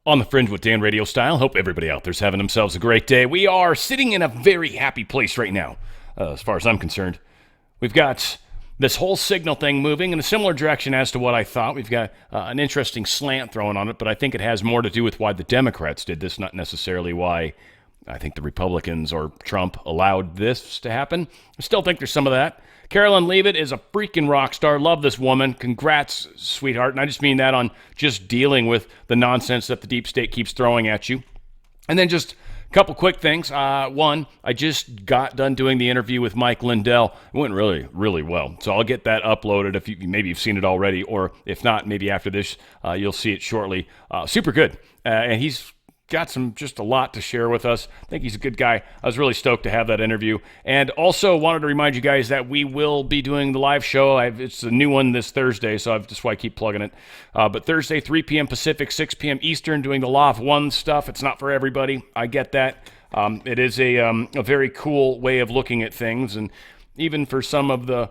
On the Fringe with Dan radio style. Hope everybody out there's having themselves a great day. We are sitting in a very happy place right now, as far as I'm concerned. We've got this whole signal thing moving in a similar direction as to what I thought. We've got an interesting slant thrown on it, but I think it has more to do with why the Democrats did this, not necessarily why I think the Republicans or Trump allowed this to happen. I still think there's some of that. Carolyn Leavitt is a freaking rock star. Love this woman. Congrats, sweetheart. And I just mean that on just dealing with the nonsense that the deep state keeps throwing at you. And then just a couple quick things. One, I just got done doing the interview with Mike Lindell. It went really, really well. So I'll get that uploaded if maybe you've seen it already, or if not, maybe after this, you'll see it shortly. Super good. And he's got just a lot to share with us. I think he's a good guy. I was really stoked to have that interview. And also wanted to remind you guys that we will be doing the live show. It's a new one this Thursday, so that's why I keep plugging it. But Thursday, 3 p.m. Pacific, 6 p.m. Eastern, doing the Law of One stuff. It's not for everybody. I get that. It is a very cool way of looking at things. And even for some of the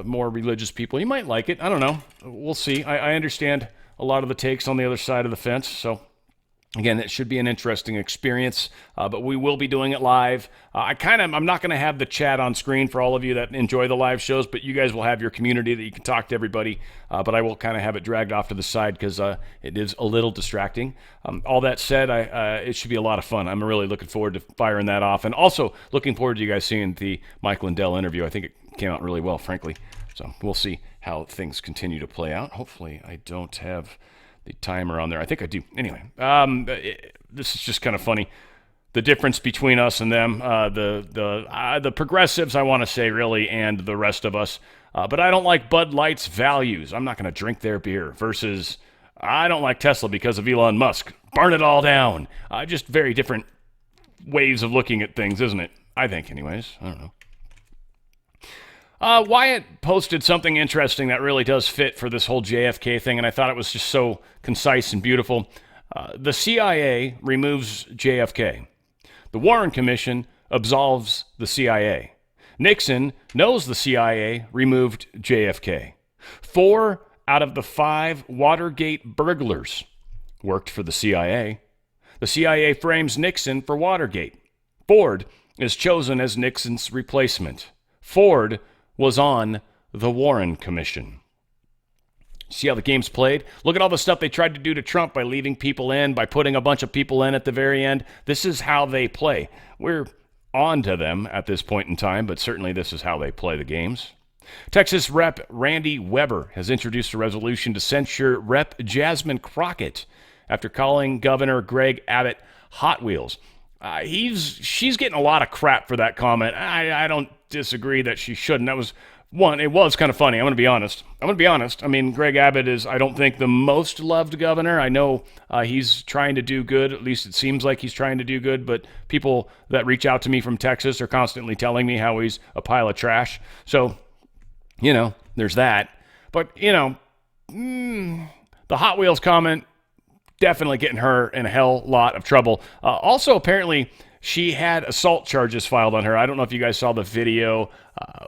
more religious people, you might like it. I don't know. We'll see. I understand a lot of the takes on the other side of the fence, so again, it should be an interesting experience, but we will be doing it live. I'm not going to have the chat on screen for all of you that enjoy the live shows, but you guys will have your community that you can talk to everybody, but I will kind of have it dragged off to the side because it is a little distracting. All that said, it should be a lot of fun. I'm really looking forward to firing that off, and also looking forward to you guys seeing the Mike Lindell interview. I think it came out really well, frankly, so we'll see how things continue to play out. Hopefully I don't have the timer on there. I think I do. Anyway, this is just kind of funny. The difference between us and them, the progressives, I want to say, really, and the rest of us. But I don't like Bud Light's values. I'm not going to drink their beer. Versus, I don't like Tesla because of Elon Musk. Burn it all down. Just very different ways of looking at things, isn't it? I think, anyways. I don't know. Wyatt posted something interesting that really does fit for this whole JFK thing, and I thought it was just so concise and beautiful. The CIA removes JFK. The Warren Commission absolves the CIA. Nixon knows the CIA removed JFK. 4 out of the 5 Watergate burglars worked for the CIA. The CIA frames Nixon for Watergate. Ford is chosen as Nixon's replacement. Ford was on the Warren Commission. See how the game's played? Look at all the stuff they tried to do to Trump by leaving people in, by putting a bunch of people in at the very end. This is how they play. We're on to them at this point in time, but certainly this is how they play the games. Texas Rep. Randy Weber has introduced a resolution to censure Rep. Jasmine Crockett after calling Governor Greg Abbott Hot Wheels. She's getting a lot of crap for that comment. I don't disagree that she shouldn't. That was one. It was kind of funny. I'm going to be honest. I mean, Greg Abbott is, I don't think, the most loved governor. I know he's trying to do good. At least it seems like he's trying to do good. But people that reach out to me from Texas are constantly telling me how he's a pile of trash. So, there's that. But, the Hot Wheels comment, definitely getting her in a hell lot of trouble. Also, apparently, she had assault charges filed on her. I don't know if you guys saw the video.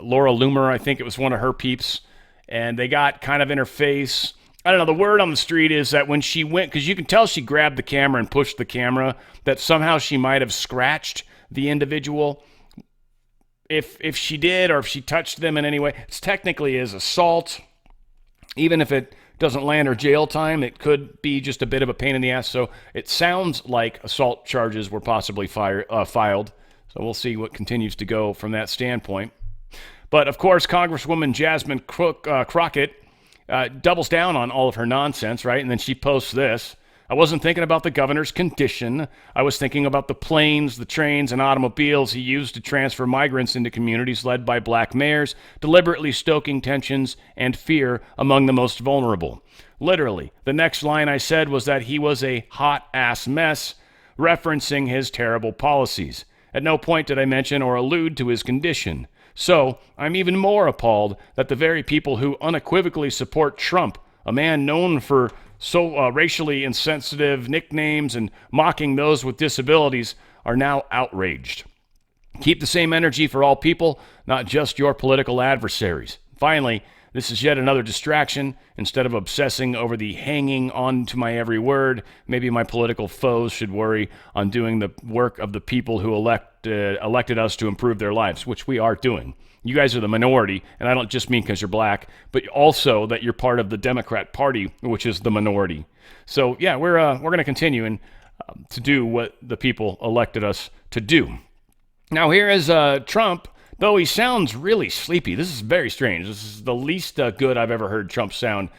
Laura Loomer, I think it was one of her peeps, and they got kind of in her face. I don't know. The word on the street is that when she went, because you can tell she grabbed the camera and pushed the camera, that somehow she might have scratched the individual. If she did, or if she touched them in any way, it's technically is assault. Even if it doesn't land her jail time, it could be just a bit of a pain in the ass. So it sounds like assault charges were possibly filed. So we'll see what continues to go from that standpoint. But of course, Congresswoman Jasmine Crockett doubles down on all of her nonsense, right? And then she posts this. I wasn't thinking about the governor's condition. I was thinking about the planes, the trains, and automobiles he used to transfer migrants into communities led by black mayors, deliberately stoking tensions and fear among the most vulnerable. Literally, the next line I said was that he was a hot-ass mess, referencing his terrible policies. At no point did I mention or allude to his condition. So, I'm even more appalled that the very people who unequivocally support Trump, a man known for so racially insensitive nicknames and mocking those with disabilities, are now outraged. Keep the same energy for all people, not just your political adversaries. Finally, This is yet another distraction. Instead of obsessing over the hanging on to my every word, maybe my political foes should worry on doing the work of the people who elected us to improve their lives, which we are doing. You guys are the minority, and I don't just mean because you're black, but also that you're part of the Democrat Party, which is the minority. So, yeah, we're going to continue to do what the people elected us to do. Now, here is Trump. Though he sounds really sleepy. This is very strange. This is the least good I've ever heard Trump sound.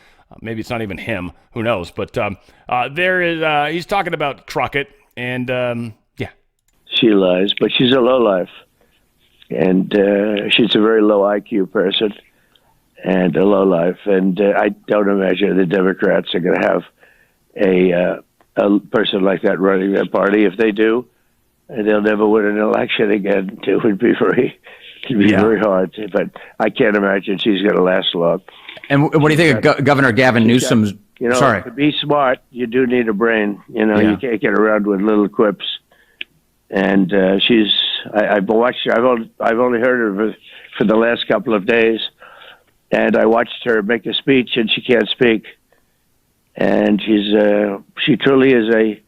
Maybe it's not even him. Who knows? But he's talking about Crockett, and yeah. She lies, but she's a lowlife. And she's a very low IQ person and a lowlife. And I don't imagine the Democrats are going to have a person like that running their party. If they do, they'll never win an election again. It would be very hard, but I can't imagine she's going to last long. And what do you think of Governor Gavin Newsom's? Sorry, to be smart, you do need a brain. You can't get around with little quips. And I've watched her. I've only heard of her for the last couple of days, and I watched her make a speech, and she can't speak. And she truly is a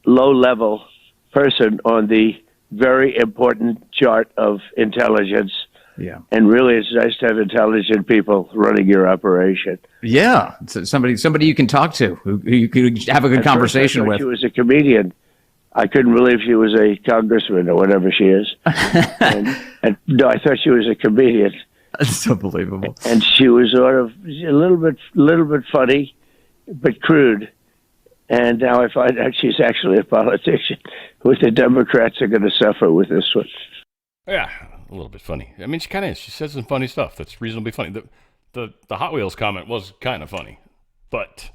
low-level person on the very important chart of intelligence. Yeah. And really, it's nice to have intelligent people running your operation. Yeah. So somebody you can talk to, who you could have a good conversation with. She was a comedian. I couldn't believe she was a congressman or whatever she is. and no, I thought she was a comedian. That's unbelievable. And she was sort of a little bit funny, but crude. And now I find out she's actually a politician, which the Democrats are going to suffer with this one. Yeah, a little bit funny. I mean, she kind of is. She says some funny stuff that's reasonably funny. The Hot Wheels comment was kind of funny. But,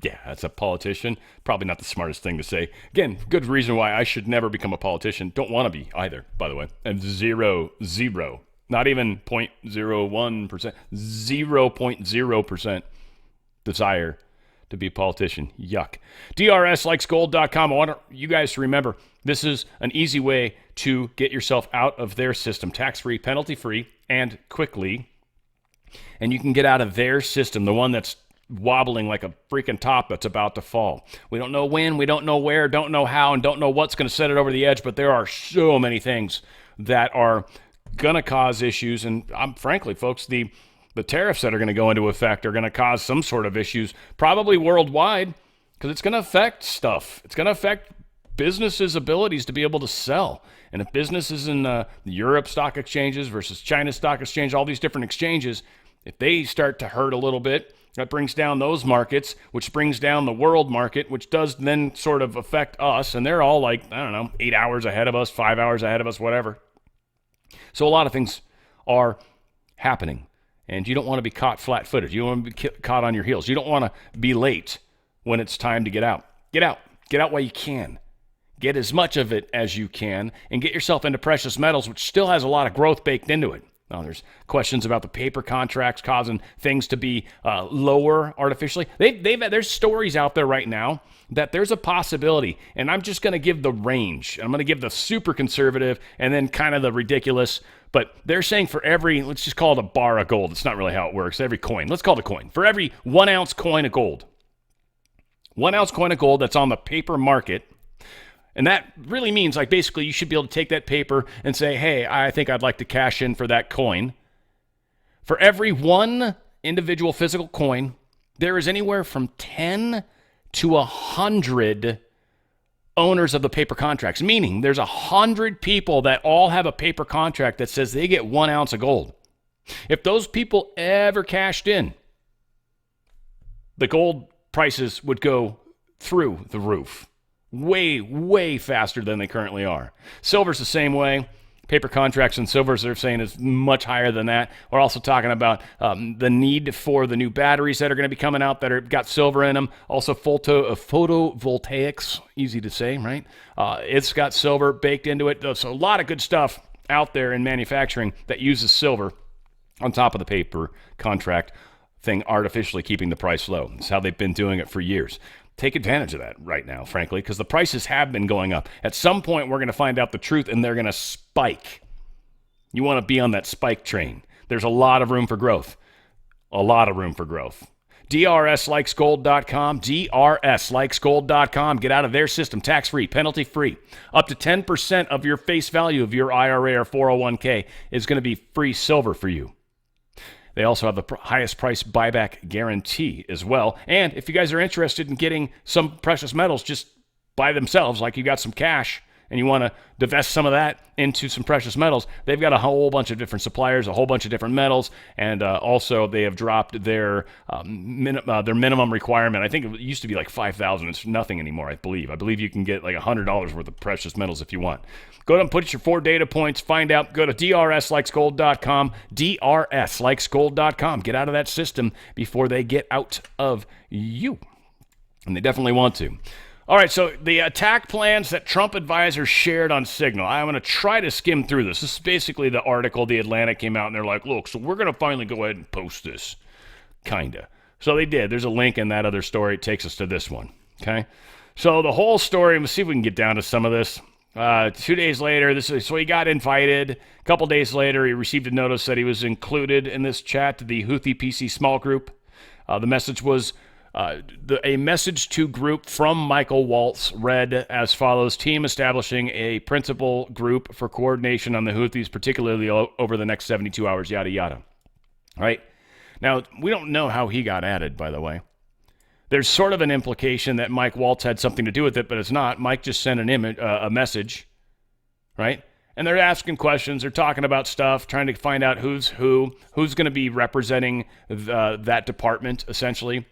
yeah, as a politician, probably not the smartest thing to say. Again, good reason why I should never become a politician. Don't want to be either, by the way. And zero, not even 0.01%, 0.0% desire to be a politician. Yuck. DRSlikesgold.com. I want you guys to remember this is an easy way to get yourself out of their system, tax-free, penalty-free, and quickly. And you can get out of their system, the one that's wobbling like a freaking top that's about to fall. We don't know when, we don't know where, don't know how, and don't know what's going to set it over the edge, but there are so many things that are going to cause issues. And frankly, folks, the tariffs that are going to go into effect are going to cause some sort of issues, probably worldwide, because it's going to affect stuff. It's going to affect businesses' abilities to be able to sell. And if businesses in Europe stock exchanges versus China stock exchange, all these different exchanges, if they start to hurt a little bit, that brings down those markets, which brings down the world market, which does then sort of affect us. And they're all like, 8 hours ahead of us, 5 hours ahead of us, whatever. So a lot of things are happening. And you don't want to be caught flat-footed. You don't want to be caught on your heels. You don't want to be late when it's time to get out. Get out. Get out while you can. Get as much of it as you can and get yourself into precious metals, which still has a lot of growth baked into it. Now, there's questions about the paper contracts causing things to be lower artificially. There's stories out there right now that there's a possibility, and I'm just going to give the range. I'm going to give the super conservative and then kind of the ridiculous. But they're saying for every, let's just call it a bar of gold. It's not really how it works. Every coin, let's call it a coin. For every 1 ounce coin of gold, 1 ounce coin of gold that's on the paper market. And that really means like basically you should be able to take that paper and say, hey, I think I'd like to cash in for that coin. For every one individual physical coin, there is anywhere from 10 to 100 owners of the paper contracts, meaning there's 100 people that all have a paper contract that says they get 1 ounce of gold. If those people ever cashed in, the gold prices would go through the roof. Way, way faster than they currently are. Silver's the same way. Paper contracts and silvers, they're saying, is much higher than that. We're also talking about the need for the new batteries that are going to be coming out that have got silver in them. Also, photovoltaics, easy to say, right? It's got silver baked into it. So a lot of good stuff out there in manufacturing that uses silver on top of the paper contract thing, artificially keeping the price low. That's how they've been doing it for years. Take advantage of that right now, frankly, because the prices have been going up. At some point, we're going to find out the truth, and they're going to spike. You want to be on that spike train. There's a lot of room for growth. A lot of room for growth. DRSlikesgold.com, DRSlikesgold.com. Get out of their system, tax-free, penalty-free. Up to 10% of your face value of your IRA or 401k is going to be free silver for you. They also have the highest price buyback guarantee as well. And if you guys are interested in getting some precious metals just by themselves, like you got some cash and you want to divest some of that into some precious metals, they've got a whole bunch of different suppliers, a whole bunch of different metals, and also they have dropped their minimum requirement. I think it used to be like $5,000. It's nothing anymore, I believe. I believe you can get like $100 worth of precious metals if you want. Go ahead and put your 4 data points. Find out. Go to drslikesgold.com, drslikesgold.com. Get out of that system before they get out of you. And they definitely want to. All right, so the attack plans that Trump advisors shared on Signal. I'm going to try to skim through this. This is basically the article. The Atlantic came out, and they're like, look, so we're going to finally go ahead and post this. Kind of. So they did. There's a link in that other story. It takes us to this one. Okay? So the whole story, let's see if we can get down to some of this. 2 days later, so he got invited. A couple days later, he received a notice that he was included in this chat to the Houthi PC small group. The message was... a message to group from Michael Waltz read as follows: team establishing a principal group for coordination on the Houthis, particularly over the next 72 hours, yada, yada. Right? Now, we don't know how he got added, by the way. There's sort of an implication that Mike Waltz had something to do with it, but it's not. Mike just sent a message, right? And they're asking questions. They're talking about stuff, trying to find out who's going to be representing that department, essentially.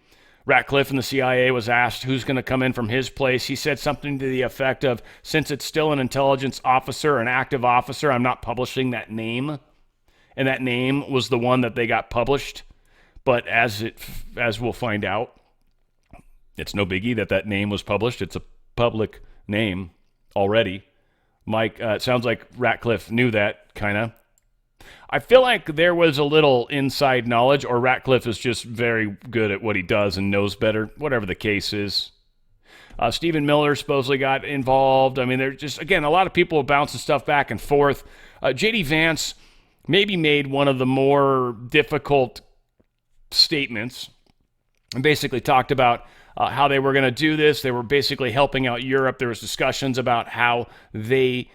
Ratcliffe in the CIA was asked who's going to come in from his place. He said something to the effect of, since it's still an intelligence officer, an active officer, I'm not publishing that name. And that name was the one that they got published. But as we'll find out, it's no biggie that name was published. It's a public name already. Mike, it sounds like Ratcliffe knew that, kind of. I feel like there was a little inside knowledge, or Ratcliffe is just very good at what he does and knows better, whatever the case is. Stephen Miller supposedly got involved. I mean, there's just, again, a lot of people bouncing stuff back and forth. J.D. Vance maybe made one of the more difficult statements and basically talked about how they were going to do this. They were basically helping out Europe. There was discussions about how they...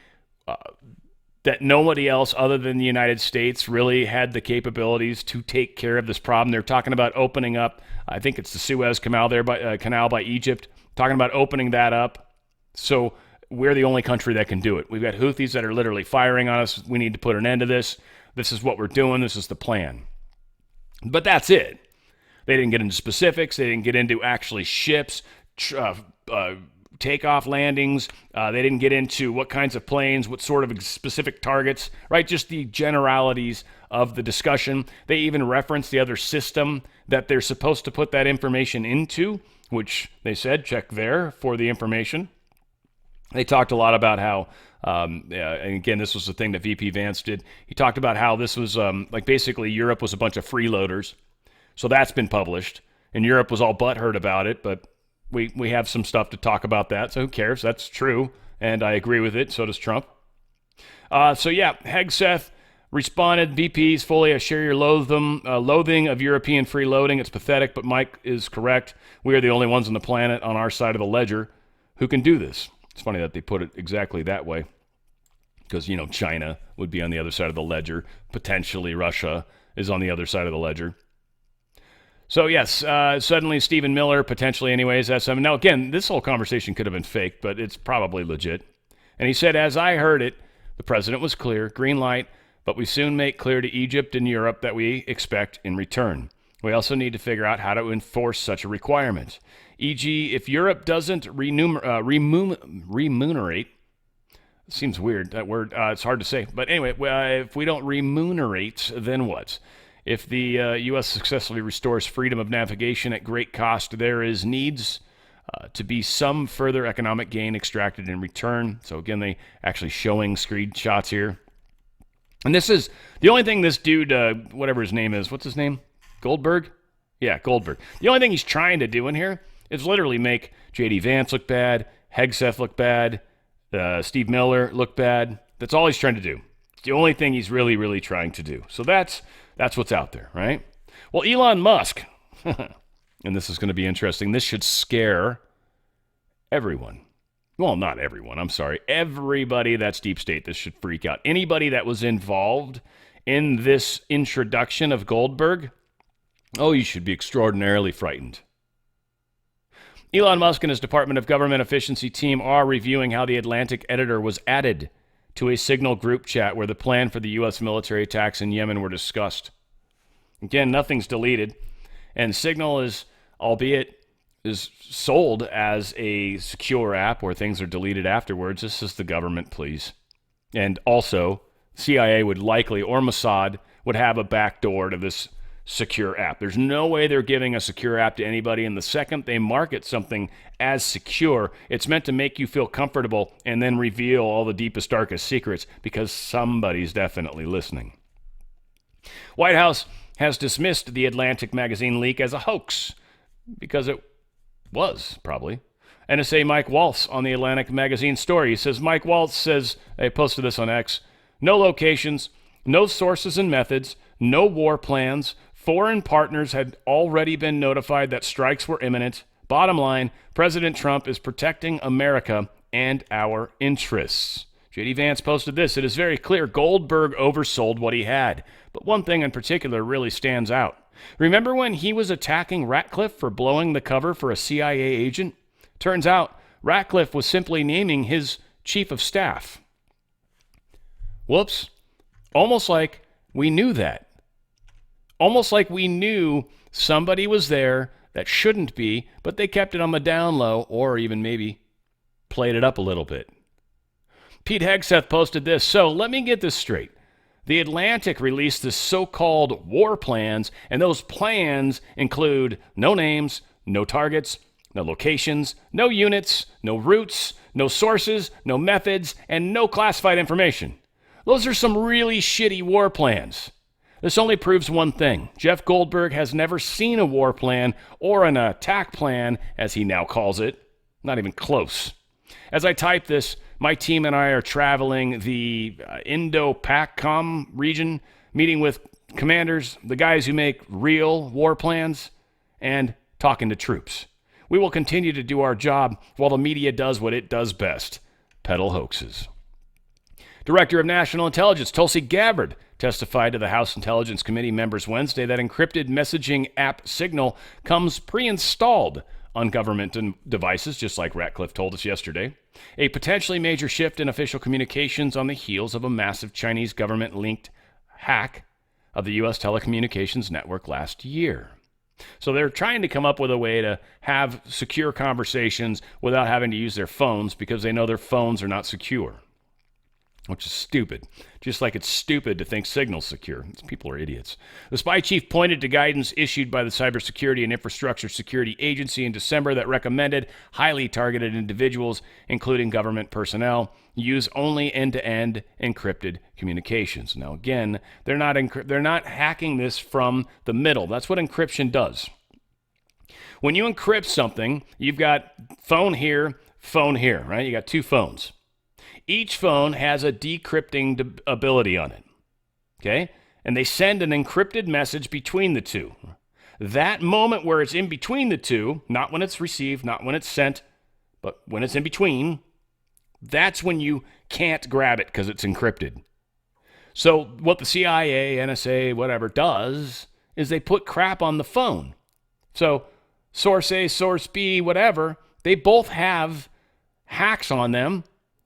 that nobody else other than the United States really had the capabilities to take care of this problem. They're talking about opening up, I think it's the Suez Canal by Egypt, talking about opening that up. So we're the only country that can do it. We've got Houthis that are literally firing on us. We need to put an end to this. This is what we're doing. This is the plan. But that's it. They didn't get into specifics. They didn't get into actually ships, takeoff landings. They didn't get into what kinds of planes, what sort of specific targets, right? Just the generalities of the discussion. They even referenced the other system that they're supposed to put that information into, which they said, check there for the information. They talked a lot about how, and again, this was the thing that VP Vance did. He talked about how this was like basically Europe was a bunch of freeloaders. So that's been published. And Europe was all butthurt about it, but we have some stuff to talk about that, so who cares? That's true, and I agree with it. So does Trump. So yeah, Hegseth responded, VPs fully, I share your loathing of European freeloading. It's pathetic, but Mike is correct. We are the only ones on the planet on our side of the ledger who can do this. It's funny that they put it exactly that way because, China would be on the other side of the ledger. Potentially Russia is on the other side of the ledger. So yes, suddenly Stephen Miller, potentially anyways, that's something. Now again, this whole conversation could have been faked, but it's probably legit. And he said, as I heard it, the president was clear, green light, but we soon make clear to Egypt and Europe that we expect in return. We also need to figure out how to enforce such a requirement. E.g., if Europe doesn't remunerate, seems weird, that word, it's hard to say. But anyway, if we don't remunerate, then what? If the U.S. successfully restores freedom of navigation at great cost, there is needs to be some further economic gain extracted in return. So again, they actually showing screenshots here. And this is the only thing this dude, whatever his name is, what's his name? Goldberg? Yeah, Goldberg. The only thing he's trying to do in here is literally make J.D. Vance look bad, Hegseth look bad, Steve Miller look bad. That's all he's trying to do. It's the only thing he's really, really trying to do. So that's That's what's out there, right? Well, Elon Musk, and this is going to be interesting. This should scare everyone. Well, not everyone. I'm sorry. Everybody that's deep state. This should freak out. Anybody that was involved in this introduction of Goldberg, oh, you should be extraordinarily frightened. Elon Musk and his Department of Government Efficiency team are reviewing how the Atlantic editor was added to a Signal group chat where the plan for the U.S. military attacks in Yemen were discussed. Again, nothing's deleted, and Signal is, albeit, is sold as a secure app where things are deleted afterwards. This is the government, please. And also, CIA would likely, or Mossad, would have a backdoor to this secure app. There's no way they're giving a secure app to anybody, and the second they market something as secure, it's meant to make you feel comfortable and then reveal all the deepest, darkest secrets because somebody's definitely listening. White House has dismissed the Atlantic magazine leak as a hoax because it was, probably. NSA Mike Waltz on the Atlantic magazine story. He says, Mike Waltz says, I posted this on X, no locations, no sources and methods, no war plans. Foreign partners had already been notified that strikes were imminent. Bottom line, President Trump is protecting America and our interests. J.D. Vance posted this. It is very clear Goldberg oversold what he had. But one thing in particular really stands out. Remember when he was attacking Ratcliffe for blowing the cover for a CIA agent? Turns out Ratcliffe was simply naming his chief of staff. Whoops. Almost like we knew that. Almost like we knew somebody was there that shouldn't be, but they kept it on the down low or even maybe played it up a little bit. Pete Hegseth posted this. So let me get this straight. The Atlantic released the so-called war plans, and those plans include no names, no targets, no locations, no units, no routes, no sources, no methods, and no classified information. Those are some really shitty war plans. This only proves one thing. Jeff Goldberg has never seen a war plan or an attack plan, as he now calls it. Not even close. As I type this, my team and I are traveling the Indo-PACOM region, meeting with commanders, the guys who make real war plans, and talking to troops. We will continue to do our job while the media does what it does best, peddle hoaxes. Director of National Intelligence Tulsi Gabbard testified to the House Intelligence Committee members Wednesday that encrypted messaging app Signal comes pre-installed on government devices, just like Ratcliffe told us yesterday. A potentially major shift in official communications on the heels of a massive Chinese government-linked hack of the U.S. telecommunications network last year. So they're trying to come up with a way to have secure conversations without having to use their phones because they know their phones are not secure. Which is stupid. Just like it's stupid to think Signal's secure. These people are idiots. The spy chief pointed to guidance issued by the Cybersecurity and Infrastructure Security Agency in December that recommended highly targeted individuals, including government personnel, use only end-to-end encrypted communications. Now, again, they're not hacking this from the middle. That's what encryption does. When you encrypt something, you've got phone here, right? You got two phones. Each phone has a decrypting ability on it, okay? And they send an encrypted message between the two. That moment where it's in between the two, not when it's received, not when it's sent, but when it's in between, that's when you can't grab it because it's encrypted. So what the CIA, NSA, whatever does is they put crap on the phone. So source A, source B, whatever, they both have hacks on them.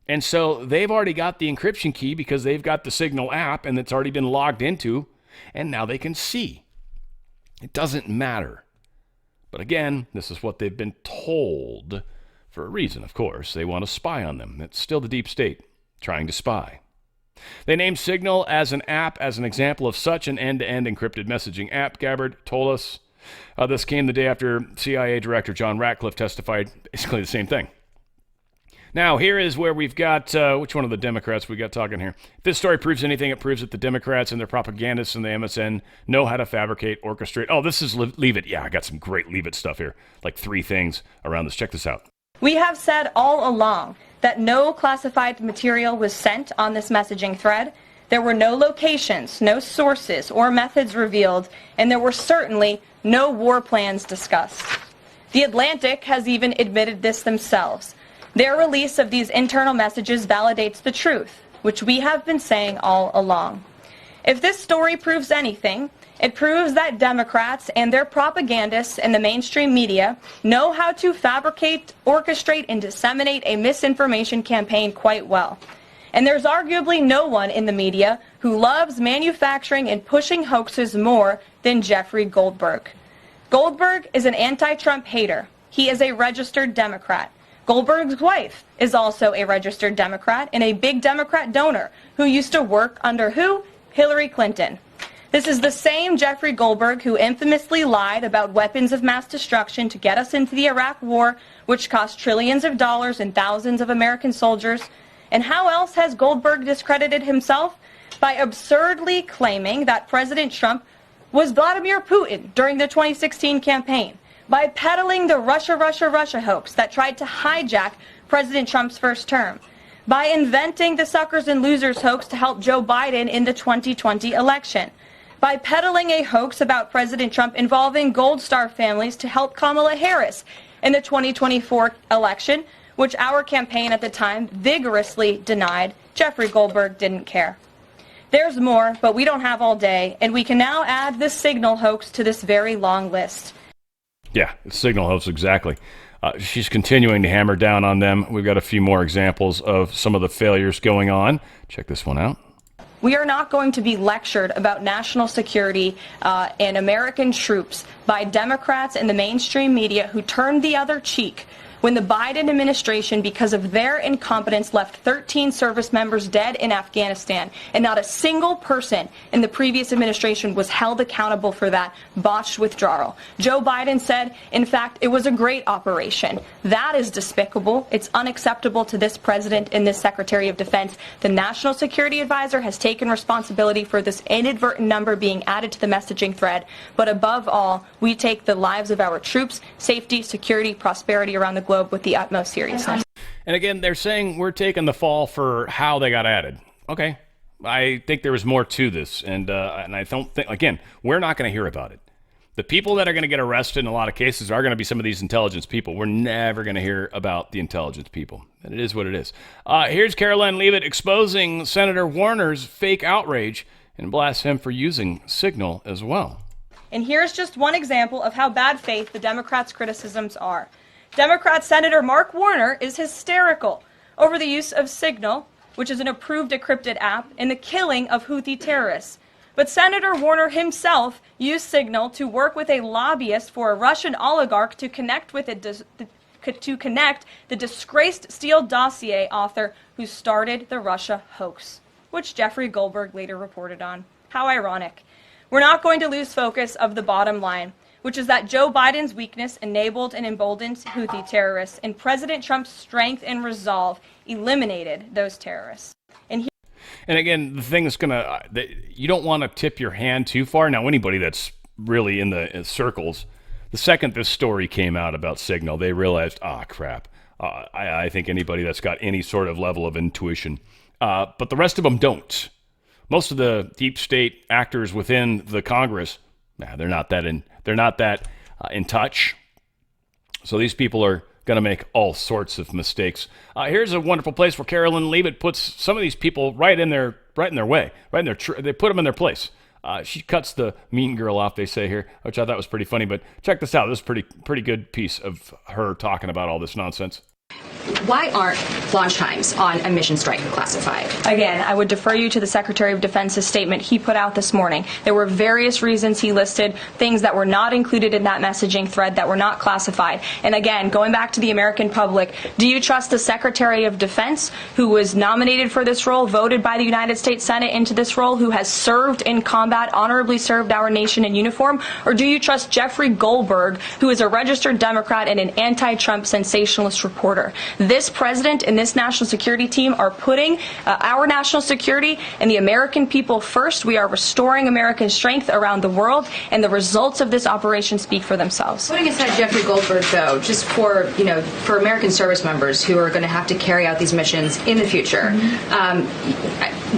And so they've already got the encryption key because they've got the Signal app and it's already been logged into, and now they can see. It doesn't matter. But again, this is what they've been told for a reason, of course. They want to spy on them. It's still the deep state trying to spy. They named Signal as an app as an example of such an end-to-end encrypted messaging app, Gabbard told us. This came the day after CIA Director John Ratcliffe testified basically the same thing. Now, here is where we've got, which one of the Democrats we got talking here? If this story proves anything, it proves that the Democrats and their propagandists and the MSN know how to fabricate, orchestrate. Oh, this is Leave It. Yeah, I got some great Leave It stuff here. Like 3 things around this. Check this out. We have said all along that no classified material was sent on this messaging thread. There were no locations, no sources or methods revealed, and there were certainly no war plans discussed. The Atlantic has even admitted this themselves. Their release of these internal messages validates the truth, which we have been saying all along. If this story proves anything, it proves that Democrats and their propagandists in the mainstream media know how to fabricate, orchestrate, and disseminate a misinformation campaign quite well. And there's arguably no one in the media who loves manufacturing and pushing hoaxes more than Jeffrey Goldberg. Goldberg is an anti-Trump hater. He is a registered Democrat. Goldberg's wife is also a registered Democrat and a big Democrat donor who used to work under who? Hillary Clinton. This is the same Jeffrey Goldberg who infamously lied about weapons of mass destruction to get us into the Iraq War, which cost trillions of dollars and thousands of American soldiers. And how else has Goldberg discredited himself? By absurdly claiming that President Trump was Vladimir Putin during the 2016 campaign, by peddling the Russia, Russia, Russia hoax that tried to hijack President Trump's first term, by inventing the suckers and losers hoax to help Joe Biden in the 2020 election, by peddling a hoax about President Trump involving Gold Star families to help Kamala Harris in the 2024 election, which our campaign at the time vigorously denied. Jeffrey Goldberg didn't care. There's more, but we don't have all day, and we can now add this Signal hoax to this very long list. Yeah, Signal hoax, exactly. She's continuing to hammer down on them. We've got a few more examples of some of the failures going on. Check this one out. We are not going to be lectured about national security and American troops by Democrats and the mainstream media who turned the other cheek when the Biden administration, because of their incompetence, left 13 service members dead in Afghanistan, and not a single person in the previous administration was held accountable for that botched withdrawal. Joe Biden said, in fact, it was a great operation. That is despicable. It's unacceptable to this president and this Secretary of Defense. The National Security Advisor has taken responsibility for this inadvertent number being added to the messaging thread. But above all, we take the lives of our troops, safety, security, prosperity around the globe with the utmost seriousness. And again, they're saying we're taking the fall for how they got added. Okay, I think there was more to this, and I don't think, again, we're not going to hear about it. The people that are going to get arrested in a lot of cases are going to be some of these intelligence people. We're never going to hear about the intelligence people. And it is what it is. Here's Caroline Leavitt exposing Senator Warner's fake outrage and blasts him for using Signal as well. And here's just one example of how bad faith the Democrats' criticisms are. Democrat Senator Mark Warner is hysterical over the use of Signal, which is an approved decrypted app, in the killing of Houthi terrorists. But Senator Warner himself used Signal to work with a lobbyist for a Russian oligarch to connect with the disgraced Steele dossier author who started the Russia hoax, which Jeffrey Goldberg later reported on. How ironic. We're not going to lose focus of the bottom line, which is that Joe Biden's weakness enabled and emboldened Houthi terrorists, and President Trump's strength and resolve eliminated those terrorists. And again, the thing that's you don't want to tip your hand too far. Now, anybody that's really in the circles, the second this story came out about Signal, they realized, crap. I think anybody that's got any sort of level of intuition, but the rest of them don't. Most of the deep state actors within the Congress, they're not that in touch. So these people are going to make all sorts of mistakes. Here's a wonderful place where Carolyn Leavitt puts some of these people right in their way, they put them in their place. She cuts the mean girl off, they say here, which I thought was pretty funny. But check this out. This is pretty good piece of her talking about all this nonsense. Why aren't launch times on a mission strike classified? Again, I would defer you to the Secretary of Defense's statement he put out this morning. There were various reasons he listed things that were not included in that messaging thread that were not classified. And again, going back to the American public, do you trust the Secretary of Defense, who was nominated for this role, voted by the United States Senate into this role, who has served in combat, honorably served our nation in uniform? Or do you trust Jeffrey Goldberg, who is a registered Democrat and an anti-Trump sensationalist reporter? This president and this national security team are putting our national security and the American people first. We are restoring American strength around the world, and the results of this operation speak for themselves. Putting aside Jeffrey Goldberg, though, just for American service members who are going to have to carry out these missions in the future,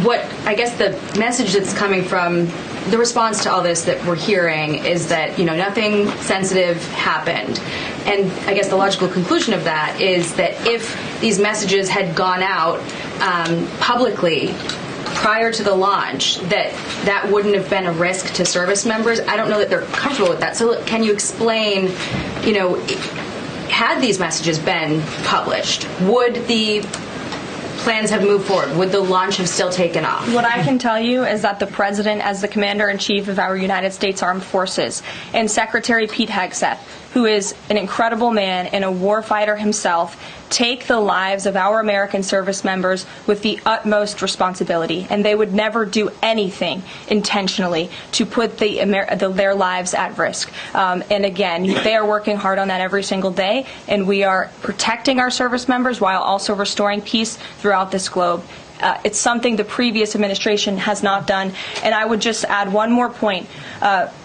what I guess the message that's coming from the response to all this that we're hearing is that, nothing sensitive happened. And I guess the logical conclusion of that is that if these messages had gone out publicly prior to the launch, that wouldn't have been a risk to service members. I don't know that they're comfortable with that. So can you explain, had these messages been published, would the plans have moved forward? Would the launch have still taken off? What I can tell you is that the President, as the Commander-in-Chief of our United States Armed Forces, and Secretary Pete Hegseth, who is an incredible man and a warfighter himself, take the lives of our American service members with the utmost responsibility, and they would never do anything intentionally to put their lives at risk. And again, they are working hard on that every single day, and we are protecting our service members while also restoring peace throughout this globe. It's something the previous administration has not done. And I would just add one more point.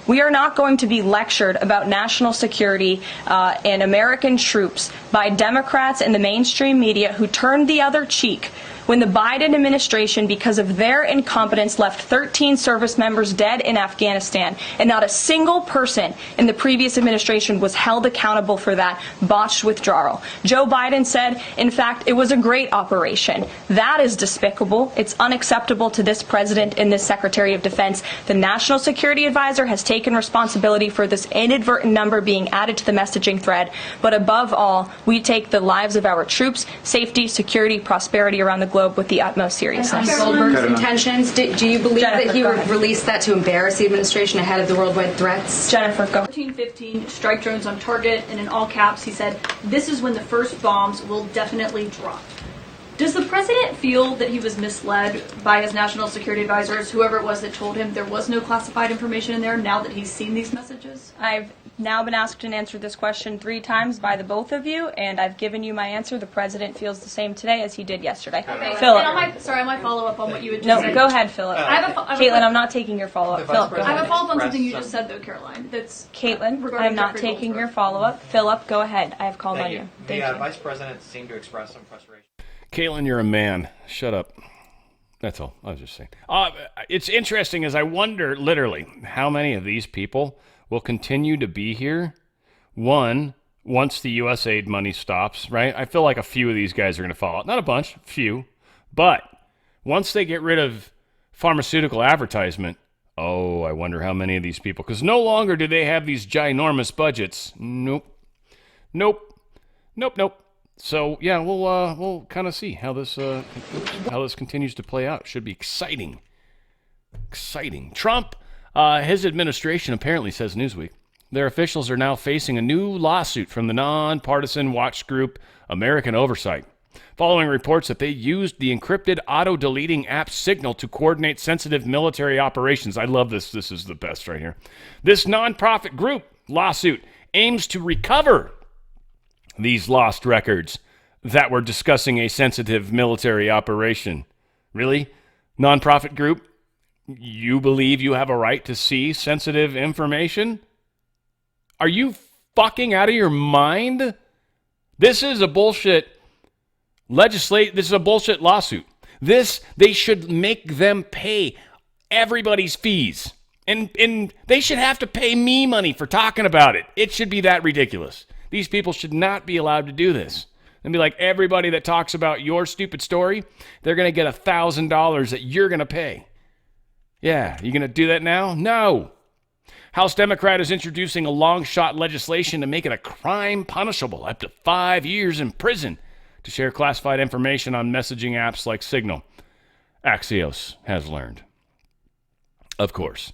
We are not going to be lectured about national security and American troops by Democrats and the mainstream media who turned the other cheek when the Biden administration, because of their incompetence, left 13 service members dead in Afghanistan, and not a single person in the previous administration was held accountable for that botched withdrawal. Joe Biden said, in fact, it was a great operation. That is despicable. It's unacceptable to this president and this Secretary of Defense. The National Security Advisor has taken responsibility for this inadvertent number being added to the messaging thread. But above all, we take the lives of our troops, safety, security, prosperity around the globe with the utmost seriousness. Goldberg's intentions, do you believe Jennifer, that he would release that to embarrass the administration ahead of the worldwide threats? Jennifer, go. 1415, strike drones on target, and in all caps, he said, this is when the first bombs will definitely drop. Does the president feel that he was misled by his national security advisors, whoever it was that told him there was no classified information in there, now that he's seen these messages? I've now been asked and answered this question 3 times by the both of you, and I've given you my answer. The president feels the same today as he did yesterday. Okay. Philip. I might follow up on what you had just said. No, go ahead, Philip. Caitlin, I'm not taking your follow-up. Philip, go I have ahead. a follow-up on something you just said, though, Caroline. That's Caitlin, regarding I'm not Jeffrey taking Goldsberg. your follow-up. Philip, go ahead. I have called on you. Thank The you. vice president seemed to express some frustration. Caitlin, you're a man. Shut up. That's all. I was just saying. It's interesting as I wonder, literally, how many of these people will continue to be here. One, once the U.S. aid money stops, right? I feel like a few of these guys are going to fall out. Not a bunch, a few. But once they get rid of pharmaceutical advertisement, I wonder how many of these people, because no longer do they have these ginormous budgets. Nope. So yeah, we'll kind of see how this continues to play out. Should be exciting. Trump, his administration apparently, says Newsweek, their officials are now facing a new lawsuit from the nonpartisan watch group American Oversight, following reports that they used the encrypted auto-deleting app Signal to coordinate sensitive military operations. I love this. This is the best right here. This nonprofit group lawsuit aims to recover these lost records that were discussing a sensitive military operation. Really? Nonprofit group? You believe you have a right to see sensitive information? Are you fucking out of your mind? This is a bullshit this is a bullshit lawsuit. They should make them pay everybody's fees. And they should have to pay me money for talking about it. It should be that ridiculous. These people should not be allowed to do this. And be like, everybody that talks about your stupid story, they're going to get $1,000 that you're going to pay. Yeah, you going to do that now? No. House Democrat is introducing a long-shot legislation to make it a crime punishable, up to 5 years in prison, to share classified information on messaging apps like Signal. Axios has learned. Of course.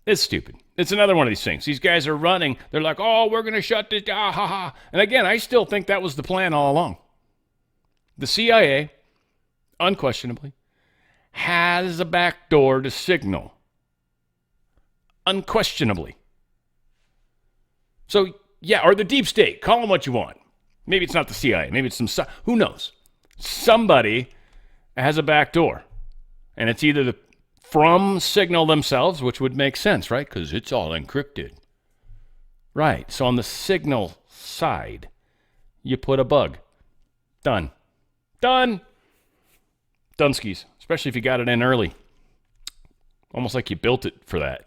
It's stupid. It's another one of these things. These guys are running. They're like, we're going to shut this down. Ha, ha. And again, I still think that was the plan all along. The CIA, unquestionably, has a backdoor to Signal. Unquestionably. So, yeah, or the deep state. Call them what you want. Maybe it's not the CIA. Maybe it's who knows? Somebody has a backdoor. And it's either from Signal themselves, which would make sense, right? Because it's all encrypted. Right. So on the Signal side, you put a bug. Done. Done skis. especially if you got it in early. Almost like you built it for that.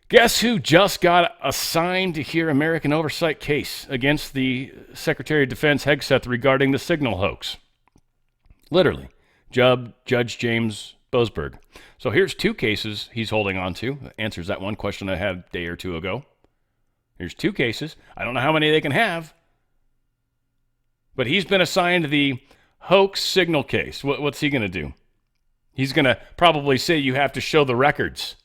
Guess who just got assigned to hear American oversight case against the Secretary of Defense Hegseth regarding the signal hoax? Literally, Judge James Boasberg. So here's two cases he's holding on to. Answers that one question I had a day or two ago. Here's two cases. I don't know how many they can have. But he's been assigned the hoax signal case. What's he going to do? He's going to probably say you have to show the records,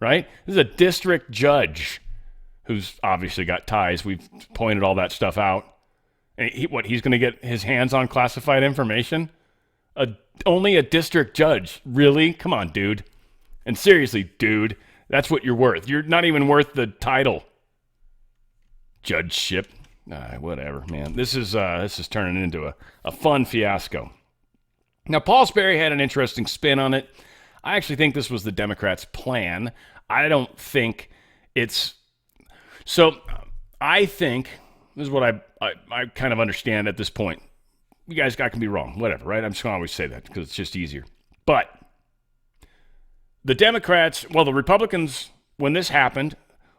right? This is a district judge who's obviously got ties. We've pointed all that stuff out. And he's going to get his hands on classified information? Only a district judge. Really? Come on, dude. And seriously, dude, that's what you're worth. You're not even worth the title. Judgeship. Whatever, man. This is turning into a fun fiasco. Now, Paul Sperry had an interesting spin on it. I actually think this was the Democrats' plan. I don't think it's... So, I think, this is what I kind of understand at this point. You guys can be wrong, whatever, right? I'm just going to always say that because it's just easier. But the Democrats, the Republicans, when this happened,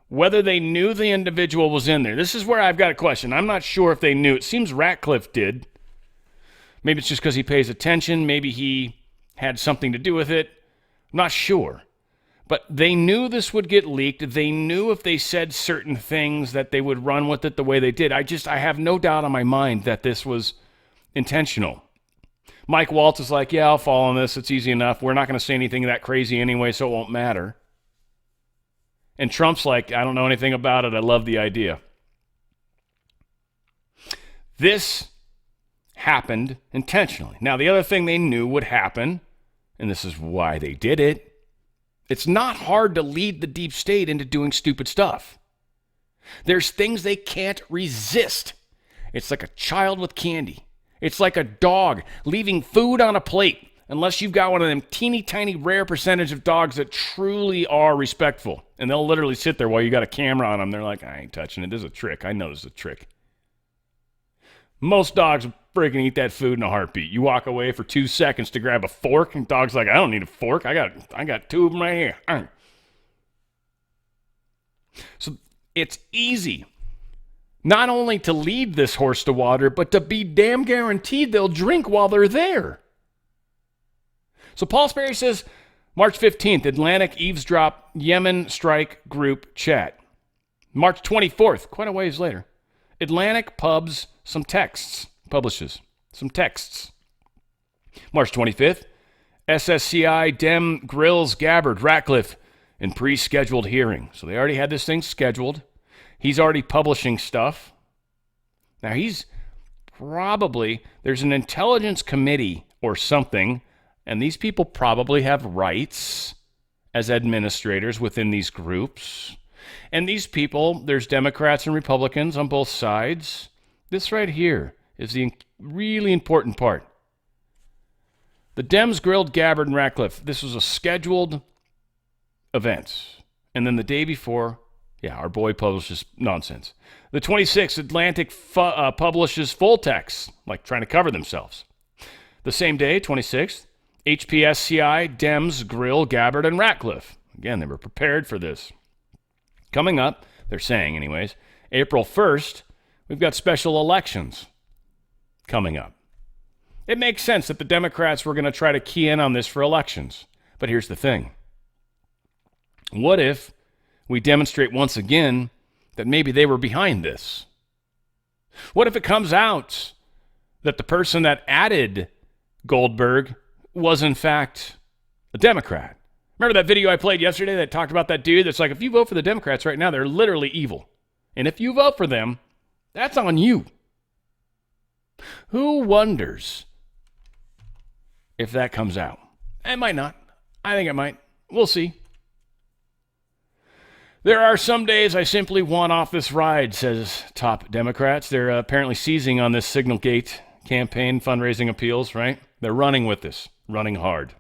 whether they knew the individual was in there, this is where I've got a question. I'm not sure if they knew. It seems Ratcliffe did. Maybe it's just because he pays attention. Maybe he had something to do with it. I'm not sure. But they knew this would get leaked. They knew if they said certain things that they would run with it the way they did. I have no doubt on my mind that this was intentional. Mike Waltz is like, yeah, I'll fall on this. It's easy enough. We're not going to say anything that crazy anyway, so it won't matter. And Trump's like, I don't know anything about it. I love the idea. This happened intentionally. Now, the other thing they knew would happen, and this is why they did it, it's not hard to lead the deep state into doing stupid stuff. There's things they can't resist. It's like a child with candy. It's like a dog leaving food on a plate, unless you've got one of them teeny tiny rare percentage of dogs that truly are respectful. And they'll literally sit there while you got a camera on them. They're like, I ain't touching it. This is a trick. I know this is a trick. Most dogs freaking eat that food in a heartbeat. You walk away for 2 seconds to grab a fork, and dog's like, I don't need a fork. I got two of them right here. So it's easy not only to lead this horse to water, but to be damn guaranteed they'll drink while they're there. So Paul Sperry says, March 15th, Atlantic eavesdrop Yemen strike group chat. March 24th, quite a ways later, Atlantic publishes some texts. March 25th, SSCI Dem grills Gabbard Ratcliffe in pre-scheduled hearing. So they already had this thing scheduled. He's already publishing stuff. Now there's an intelligence committee or something, and these people probably have rights as administrators within these groups. And these people, there's Democrats and Republicans on both sides. This right here is the really important part. The Dems grilled Gabbard and Ratcliffe. This was a scheduled event. And then the day before, our boy publishes nonsense. The 26th, Atlantic publishes full text, like trying to cover themselves. The same day, 26th, HPSCI Dems grill Gabbard and Ratcliffe. Again, they were prepared for this. Coming up, they're saying anyways, April 1st, we've got special elections coming up. It makes sense that the Democrats were going to try to key in on this for elections. But here's the thing. What if we demonstrate once again that maybe they were behind this? What if it comes out that the person that added Goldberg was in fact a Democrat? Remember that video I played yesterday that talked about that dude that's like, if you vote for the Democrats right now, they're literally evil. And if you vote for them, that's on you. Who wonders if that comes out? It might not. I think it might. We'll see. There are some days I simply want off this ride, says top Democrats. They're apparently seizing on this Signalgate campaign fundraising appeals, right? They're running with this, running hard.